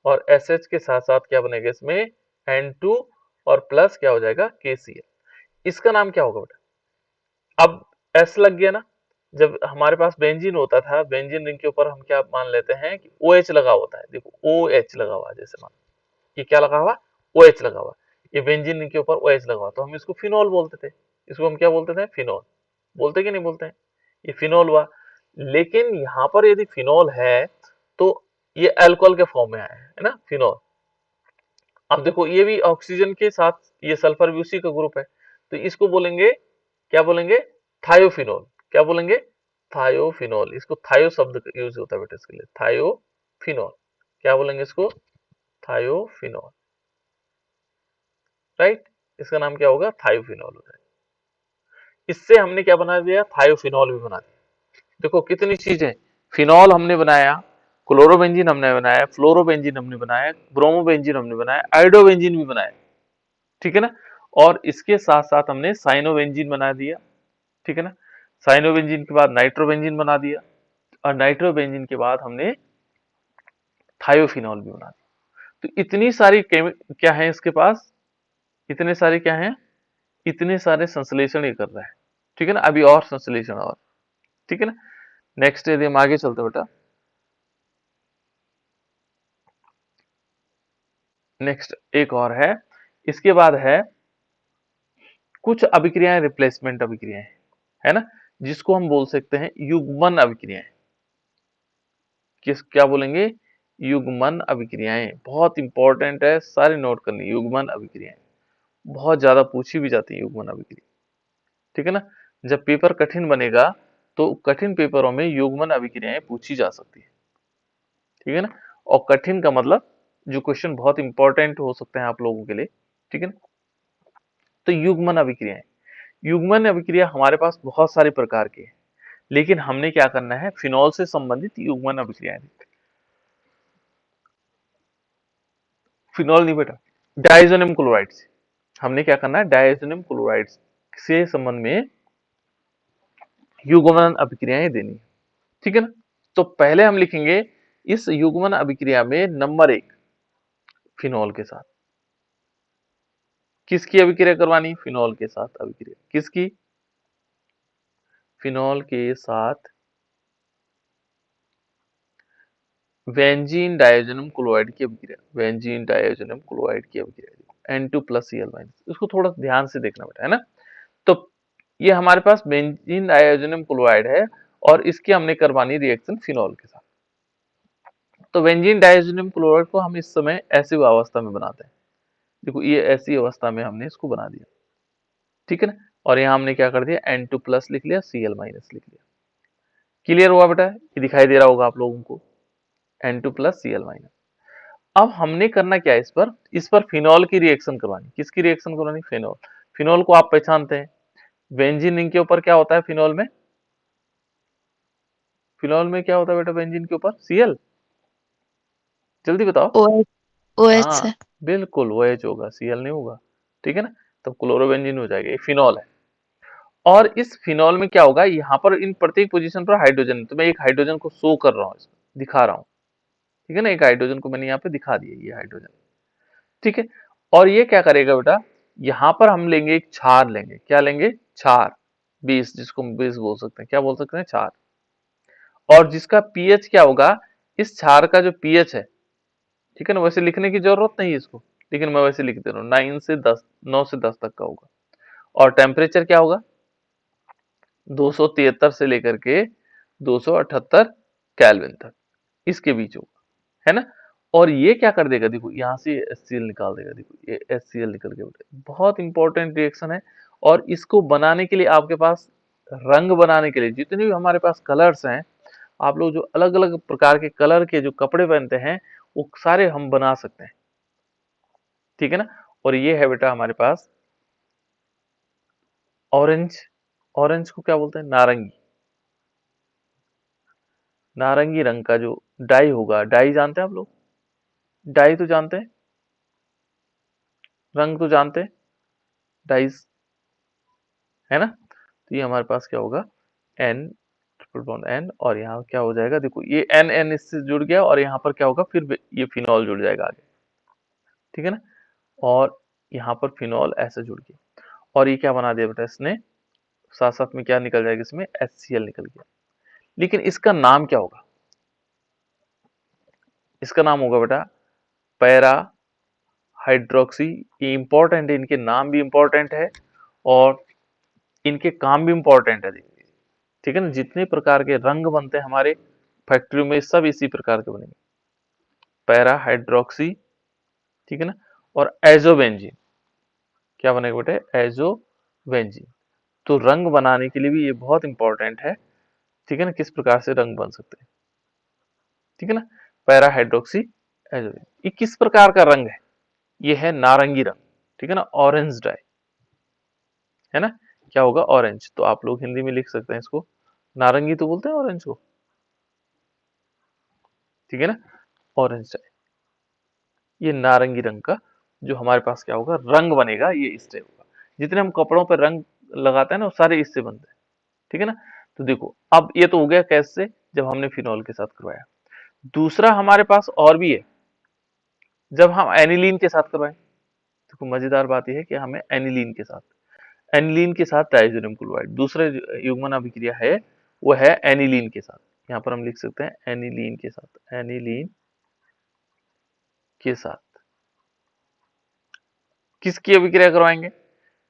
और SH के साथ साथ क्या बनेगा इसमें? N2 और प्लस क्या हो जाएगा? KCl। इसका नाम क्या होगा बेटा? अब S लग गया ना, जब हमारे पास बेंजीन होता था, बेंजीन रिंग के ऊपर हम क्या मान लेते हैं कि OH लगा होता है। देखो OH लगा हुआ है, जैसे मान ये क्या लगा हुआ? OH लगा हुआ। ये बेंजीन रिंग के ऊपर OH लगा हुआ, तो हम इसको फिनोल बोलते थे। इसको हम क्या बोलते थे? फिनोल। बोलते कि नहीं बोलते हैं? ये फिनोल हुआ। लेकिन यहाँ पर यदि फिनोल है तो ये अल्कोहल के फॉर्म में आया है ना, फिनोल। अब देखो ये भी ऑक्सीजन के साथ, ये सल्फर भी उसी का ग्रुप है, तो इसको बोलेंगे, क्या बोलेंगे? थायोफिनोल। क्या बोलेंगे? थायोफिनोल। इसको थायो शब्द यूज होता है बेटा इसके लिए, थायोफिनोल। क्या बोलेंगे इसको? थायोफिनोल, राइट। इसका नाम क्या होगा? थायोफिनोल हो जाएगा। इससे हमने क्या बना दिया? थायोफिनोल भी बना दिया। देखो कितनी चीजें, फिनोल हमने बनाया, क्लोरोबेंजीन हमने बनाया, फ्लोरोबेंजीन हमने बनाया, ब्रोमोबेंजीन हमने बनाया, आयोडोबेंजीन भी बनाया। ठीक है ना, और इसके साथ साथ हमने साइनोबेंजीन बना दिया। ठीक है ना, साइनोबेंजीन के बाद नाइट्रोबेंजीन बना दिया, और नाइट्रोबेंजीन के बाद हमने थायोफिनोल भी बना दिया। तो इतनी सारी क्या है इसके पास? इतने सारे क्या है? इतने सारे संश्लेषण ये कर रहा है। ठीक है ना, अभी और संश्लेषण और, ठीक है ना। नेक्स्ट यदि हम आगे चलते बेटा, नेक्स्ट एक और है, इसके बाद है कुछ अभिक्रियाएं, रिप्लेसमेंट अभिक्रियाएं, है ना, जिसको हम बोल सकते हैं युग्मन अभिक्रियाएं। किस, क्या बोलेंगे? युग्मन अभिक्रियाएं। बहुत इंपॉर्टेंट है, सारे नोट करनी। युग्मन अभिक्रियाएं बहुत ज्यादा पूछी भी जाती है, युग्मन अभिक्रिया। ठीक है ना, जब पेपर कठिन बनेगा तो कठिन पेपरों में युग्मन अभिक्रियाएं पूछी जा सकती है। ठीक है ना, और कठिन का मतलब जो क्वेश्चन बहुत इंपॉर्टेंट हो सकते हैं आप लोगों के लिए। ठीक है ना, तो युग्मन अभिक्रियाएं, युग्मन अभिक्रिया हमारे पास बहुत सारे प्रकार की है, लेकिन हमने क्या करना है? फिनॉल से संबंधित युग्मन अभिक्रियाएं। फिनॉल नहीं बेटा, डायजोनियम क्लोराइड से हमने क्या करना है? डायजोनियम क्लोराइड से संबंध में युग्मन अभिक्रियाएं देनी है, ठीक है ना। तो पहले हम लिखेंगे इस युग्मन अभिक्रिया में नंबर 1 फिनॉल के साथ, किसकी अभिक्रिया करवानी, फिनॉल के साथ अभिक्रिया, किसकी, फिनॉल के साथ बेंजीन डायोजनम क्लोराइड की अभिक्रिया, बेंजीन डायोजनम क्लोराइड की अभिक्रिया N2 प्लस Cl-, इसको थोड़ा ध्यान से देखना बेटा, है ना। तो ये हमारे पास बेंजीन डायोजनम क्लोराइड है और इसकी हमने करवानी रिएक्शन फिनॉल के साथ। तो बेंजीन डायोजनम क्लोराइड को हम इस समय एसिड अवस्था में बनाते हैं, देखो ये ऐसी अवस्था में हमने इसको बना दिया, ठीक है ना। और यहाँ हमने क्या कर दिया, N2 प्लस लिख लिया, Cl माइनस लिख लिया। क्लियर हुआ बेटा, ये दिखाई दे रहा होगा आप लोगों को, N2 प्लस Cl माइनस। अब हमने करना क्या है, इस पर फिनॉल की रिएक्शन करवानी, किसकी रिएक्शन करवानी, फिनॉल। फिनॉल को आप पहचानते हैं, बेंजीन रिंग के ऊपर क्या होता है फिनॉल में, फिनॉल में क्या होता है बेटा बेंजीन के ऊपर, Cl, जल्दी बताओ। OH OH हाँ सर। बिल्कुल OH होगा, Cl नहीं होगा, ठीक है ना। तब क्लोरोबेंजीन हो जाएगा, ये फिनॉल है। और इस फिनॉल में क्या होगा, यहाँ पर इन प्रत्येक पोजीशन पर हाइड्रोजन, तो मैं एक हाइड्रोजन को शो कर रहा हूँ, दिखा रहा हूँ, ठीक है ना। एक हाइड्रोजन को मैंने यहाँ पे दिखा दिया, ये हाइड्रोजन, ठीक है। और ये क्या करेगा बेटा, यहाँ पर हम लेंगे एक क्षार लेंगे, क्या लेंगे, क्षार 20, जिसको हम 20 बोल सकते हैं, क्या बोल सकते हैं, क्षार। और जिसका पीएच क्या होगा, इस क्षार का जो पीएच है, ठीक है ना, वैसे लिखने की जरूरत नहीं है इसको, लेकिन मैं वैसे लिख दे रहा हूँ, 9 से 10 तक का होगा। और टेम्परेचर क्या होगा, 273 से लेकर के 278 केल्विन तक, इसके बीच होगा, है ना। और ये क्या कर देगा, देखो यहाँ से HCl निकाल देगा, देखो ये HCl निकल के उठे, बहुत इंपॉर्टेंट रिएक्शन है। और इसको बनाने के लिए आपके पास, रंग बनाने के लिए जितने भी हमारे पास कलर्स हैं, आप लोग जो अलग अलग प्रकार के कलर के जो कपड़े पहनते हैं, वो सारे हम बना सकते हैं, ठीक है ना। और ये है बेटा हमारे पास ऑरेंज, ऑरेंज को क्या बोलते हैं, नारंगी, नारंगी रंग का जो डाई होगा, डाई जानते हैं आप लोग, डाई तो जानते हैं, रंग तो जानते हैं, डाइस, है ना। तो ये हमारे पास क्या होगा, N ट्रिपल बॉन्ड N, और यहाँ क्या हो जाएगा, देखो ये N N इससे जुड़ गया, और यहाँ पर क्या होगा, फिर ये फिनॉल जुड़ जाएगा आगे, ठीक है ना। और यहाँ पर फिनॉल ऐसे जुड़ गया, और ये क्या बना दिया बेटा इसने, साथ साथ में क्या निकल जाएगा, इसमें HCl निकल गया। लेकिन इसका नाम क्या होगा, इसका नाम होगा बेटा पैरा हाइड्रोक्सी। ये इंपॉर्टेंट है, इनके नाम भी इंपॉर्टेंट है और इनके काम भी इंपॉर्टेंट है, ठीक है ना। जितने प्रकार के रंग बनते हैं हमारे फैक्ट्री में, सब इसी प्रकार के बनेंगे, पैरा हाइड्रोक्सी, ठीक है ना। और एजोबेंजीन, क्या बनेगा बेटे, एजोबेंजीन। तो रंग बनाने के लिए भी ये बहुत इंपॉर्टेंट है, ठीक है ना, किस प्रकार से रंग बन सकते हैं, ठीक है ना। पैरा हाइड्रोक्सी एजोबेंजीन, ये किस प्रकार का रंग है, ये है नारंगी रंग, ठीक है ना, ऑरेंज डाई, है ना। क्या होगा, ऑरेंज। तो आप लोग हिंदी में लिख सकते हैं इसको, नारंगी तो बोलते हैं ऑरेंज को, ठीक है ना, ऑरेंज डाई, ये नारंगी रंग का जो हमारे पास क्या होगा, रंग बनेगा, ये इससे होगा। जितने हम कपड़ों पर रंग लगाते हैं ना, वो सारे इससे बनते हैं, ठीक है ना। तो देखो अब ये तो हो गया कैसे, जब हमने फिनॉल के साथ करवाया। दूसरा हमारे पास और भी है, जब हम एनिलीन के साथ करवाएं। देखो मजेदार बात यह है कि हमें एनिलीन के साथ, एनिलीन के साथ डायजोनियम क्लोराइड, दूसरे युग्मन अभिक्रिया है, वो है एनिलीन के साथ। यहाँ पर हम लिख सकते हैं एनिलीन के साथ, एनिलीन के साथ किसकी अभिक्रिया करवाएंगे,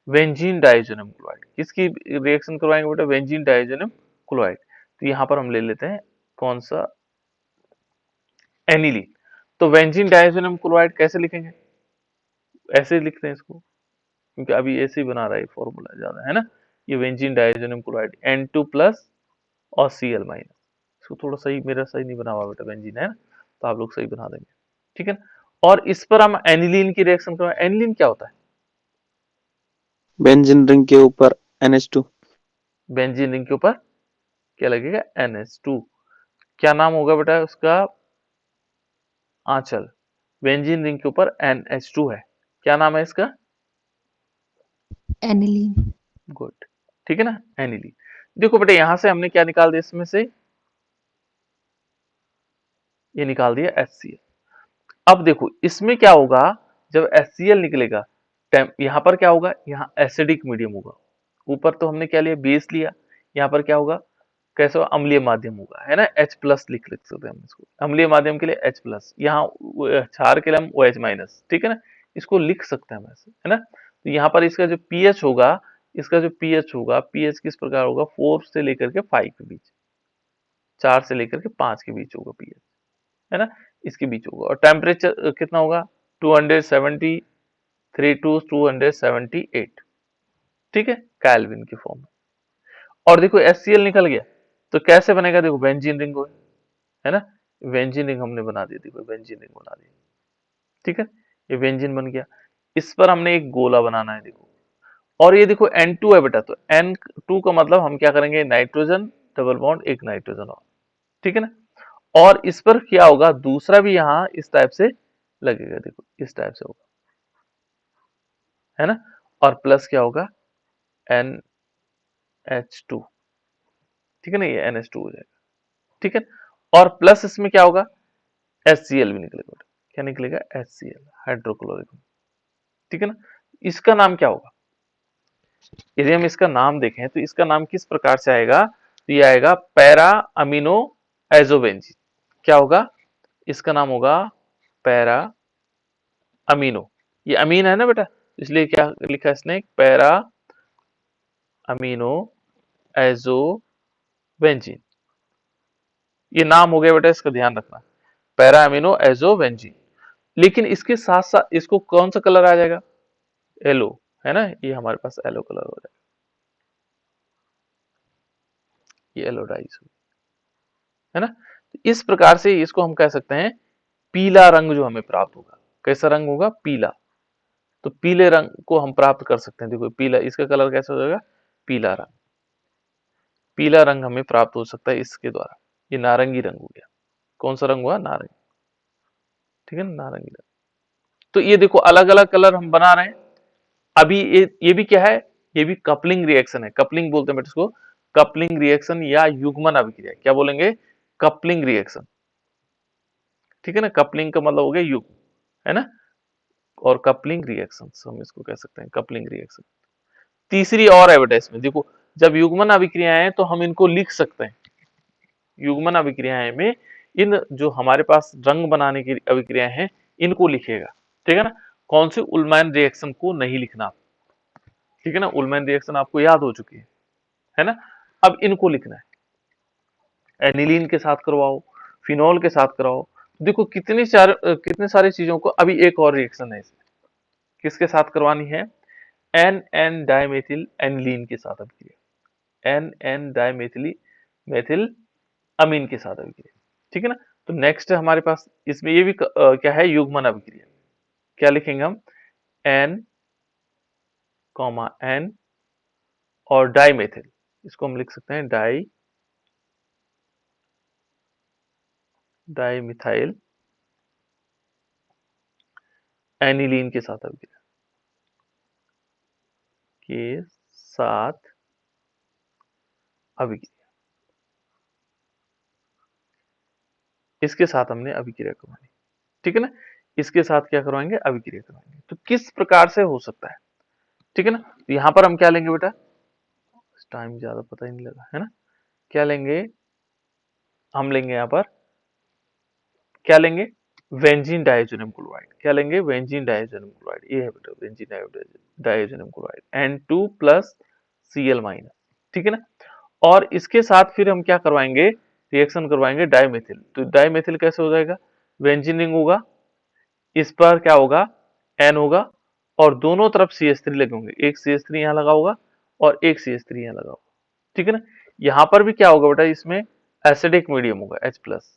बेंजीन डाइजोनियम क्लोराइड। किसकी रिएक्शन करवाएंगे बेटा, बेंजीन डाइजोनियम क्लोराइड। तो यहाँ पर हम ले लेते हैं कौन सा, एनिलीन। तो बेंजीन डाइजोनियम क्लोराइड कैसे लिखेंगे, ऐसे लिखते हैं इसको, क्योंकि अभी ऐसे ही बना रहा है फॉर्मूला ज्यादा, है ना। ये benzene diazonium chloride N2 plus और Cl माइनस, इसको थोड़ा सही, मेरा सही नहीं बना हुआ बेटा बेंजीन, है ना, तो आप लोग सही बना देंगे, ठीक है ना। और इस पर हम एनिलीन की रिएक्शन करवाएं। एनिलीन क्या होता है, बेंजीन रिंग के ऊपर NH2। बेंजीन रिंग के ऊपर क्या लगेगा, NH2। क्या नाम होगा बेटा उसका, आंचल। बेंजीन रिंग के ऊपर NH2 है, क्या नाम है इसका, एनिलीन। गुड, ठीक है ना, एनिलीन। देखो बेटा यहां से हमने क्या निकाल दिया, इसमें से ये निकाल दिया HCl। अब देखो इसमें क्या होगा, जब HCl निकलेगा यहां पर क्या होगा, यहाँ एसिडिक मीडियम होगा। ऊपर तो हमने क्या लिया, बेस लिया, यहाँ पर क्या होगा, कैसे होगा, अम्लीय माध्यम होगा, है ना। H प्लस लिख सकते हैं हम इसको, अम्लीय माध्यम के लिए H प्लस, यहाँ क्षार के लिए हम OH माइनस, ठीक है ना, इसको लिख सकते हैं हम ऐसे, है ना। तो यहाँ पर इसका जो pH होगा, इसका जो pH होगा, pH किस प्रकार होगा, 4 से लेकर के 5 के बीच, 4 से लेकर के 5 के बीच होगा pH, है ना, इसके बीच होगा। और टेम्परेचर कितना होगा, 273 टू 278, ठीक है, केल्विन की फॉर्म में। और देखो HCl निकल गया तो कैसे बनेगा, देखो बेंजीन रिंग है ना, बेंजीन रिंग हमने बना दी, देखो बेंजीन रिंग बना दी, ठीक है, ये बेंजीन बन गया। इस पर हमने एक गोला बनाना है, देखो, और ये देखो N2 है बेटा, तो N2 का मतलब हम क्या करेंगे, नाइट्रोजन डबल बॉन्ड, एक नाइट्रोजन और, ठीक है ना। और इस पर क्या होगा, दूसरा भी यहां इस टाइप से लगेगा, देखो इस टाइप से होगा, है ना। और प्लस क्या होगा, NH2, ठीक है ना, ये NH2 हो जाएगा, ठीक है। और प्लस इसमें क्या होगा, HCl भी निकलेगा बेटा, क्या निकलेगा, HCl, हाइड्रोक्लोरिक, ठीक है ना। इसका नाम क्या होगा, यदि हम इसका नाम देखें तो इसका नाम किस प्रकार से आएगा, तो ये आएगा पैरा अमीनो एजोबेंजीन। क्या होगा, इसका नाम होगा पैरा अमीनो, ये अमीन है ना बेटा, इसलिए क्या लिखा है इसने, पैरा अमीनो एजोबेंजीन, ये नाम हो गया बेटा, इसका ध्यान रखना, पैरा अमीनो एजोबेंजीन। लेकिन इसके साथ साथ इसको कौन सा कलर आ जाएगा, येलो, है ना, ये हमारे पास येलो कलर हो जाएगा, ये येलो डाइज, है ना। तो इस प्रकार से इसको हम कह सकते हैं पीला रंग जो हमें प्राप्त होगा, कैसा रंग होगा, पीला। तो पीले रंग को हम प्राप्त कर सकते हैं, देखो पीला, इसका कलर कैसा हो जाएगा, पीला रंग, पीला रंग हमें प्राप्त हो सकता है इसके द्वारा। ये नारंगी रंग हो गया, कौन सा रंग हुआ, नारंगी, ठीक है ना, नारंगी रंग। तो ये देखो अलग अलग कलर हम बना रहे हैं। अभी ये भी क्या है, ये भी कपलिंग रिएक्शन है, कपलिंग बोलते हैं बेटा इसको, कपलिंग रिएक्शन या युग्मन अभिक्रिया, क्या बोलेंगे, कपलिंग रिएक्शन, ठीक है ना। कपलिंग का मतलब हो गया युग, है ना, और कपलिंग रिएक्शन हम इसको कह सकते हैं, कपलिंग रिएक्शन। तीसरी और है बेटा इसमें, देखो जब युग्मन अभिक्रियाएं तो हम इनको लिख सकते हैं, युग्मन अभिक्रियाएं में इन जो हमारे पास रंग बनाने की अभिक्रियाएं हैं इनको लिखेगा, ठीक है ना। कौन सी, उल्मैन रिएक्शन को नहीं लिखना, ठीक है ना, उल्मैन रिएक्शन आपको याद हो चुकी है ना। अब इनको लिखना है, एनिलीन के साथ करवाओ, फिनोल के साथ कराओ, देखो कितने सारी चीजों को। अभी एक और रिएक्शन है इसमें, किसके साथ करवानी है, एन एन डाइमेथिल एनिलीन के साथ अभिक्रिया, एन एन डाइमेथिली मेथिल अमीन के साथ अभिक्रिया, ठीक है ना। तो नेक्स्ट हमारे पास इसमें ये भी क्या है, युग्मन अभिक्रिया, क्या लिखेंगे हम, एन कॉमा एन और डाइमेथिल, इसको हम लिख सकते हैं डाइमिथाइल एनिलीन के साथ अभिक्रिया, के साथ अभिक्रिया, इसके साथ हमने अभिक्रिया करवानी, ठीक है ना, इसके साथ क्या करवाएंगे, अभिक्रिया करवाएंगे। तो किस प्रकार से हो सकता है, ठीक है ना। तो यहां पर हम क्या लेंगे बेटा, टाइम ज्यादा पता ही नहीं लगा, है ना, क्या लेंगे, हम लेंगे यहां पर क्या लेंगे, बेंजीन डाइज़ोनियम क्लोराइड, क्या लेंगे, बेंजीन डाइज़ोनियम क्लोराइड, ये है बेटा benzene diazonium chloride, N2 plus Cl minus, ठीक है ना। और इसके साथ फिर हम क्या करवाएंगे, रिएक्शन करवाएंगे डाइमेथिल। तो डाइमेथिल कैसे हो जाएगा, बेंजीन रिंग होगा, इस पर क्या होगा, N होगा, और दोनों तरफ CH3 लगे होंगे, एक CH3 यहाँ लगा होगा और एक CH3 यहाँ लगा होगा, ठीक है ना। यहाँ पर भी क्या होगा बेटा, इसमें एसिडिक मीडियम होगा H प्लस,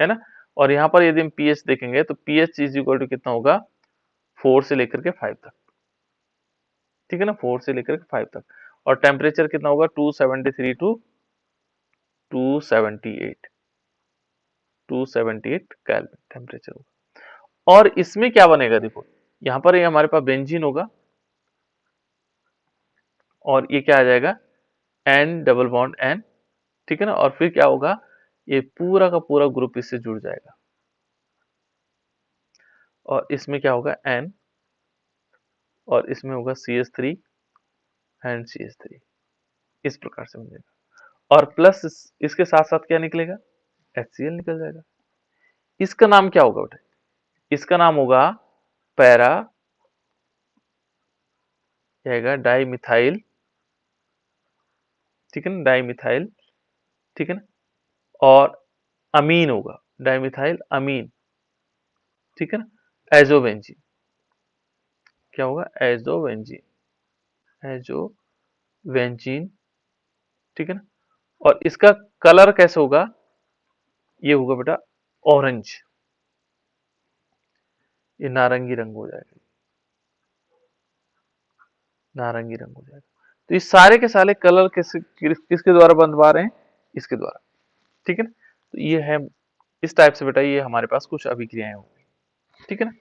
है ना। और यहाँ पर यदि हम pH देखेंगे तो pH इज इक्वल टू कितना होगा, 4 से लेकर के 5 तक, ठीक है ना, 4 से लेकर के 5 तक। और टेम्परेचर कितना होगा, 273 टू 278 केल्विन टेम्परेचर होगा। और इसमें क्या बनेगा, देखो यहाँ पर ये हमारे पास बेंजीन होगा और ये क्या आ जाएगा, N डबल बॉन्ड N, ठीक है ना, और फिर क्या होगा, ये पूरा का पूरा ग्रुप इससे जुड़ जाएगा और इसमें क्या होगा N और इसमें होगा CH3 एंड CH3, इस प्रकार से मिलेगा। और प्लस इसके साथ साथ क्या निकलेगा, HCl निकल जाएगा। इसका नाम क्या होगा बेटा, इसका नाम होगा पैरा, आएगा डाइमिथाइल, ठीक है ना, डाइमिथाइल, ठीक है ना, और अमीन होगा, डाइमिथाइल अमीन, ठीक है ना, एजोबेंजीन, क्या होगा, एजोबेंजीन, एजोबेंजीन, ठीक है ना। और इसका कलर कैसे होगा, ये होगा बेटा ऑरेंज, ये नारंगी रंग हो जाएगा, नारंगी रंग हो जाएगा। तो ये सारे के सारे कलर किसके द्वारा बनवा रहे हैं, इसके द्वारा, ठीक है ना। तो ये है इस टाइप से बेटा, ये हमारे पास कुछ अभिक्रियाएं होंगी, ठीक है ना।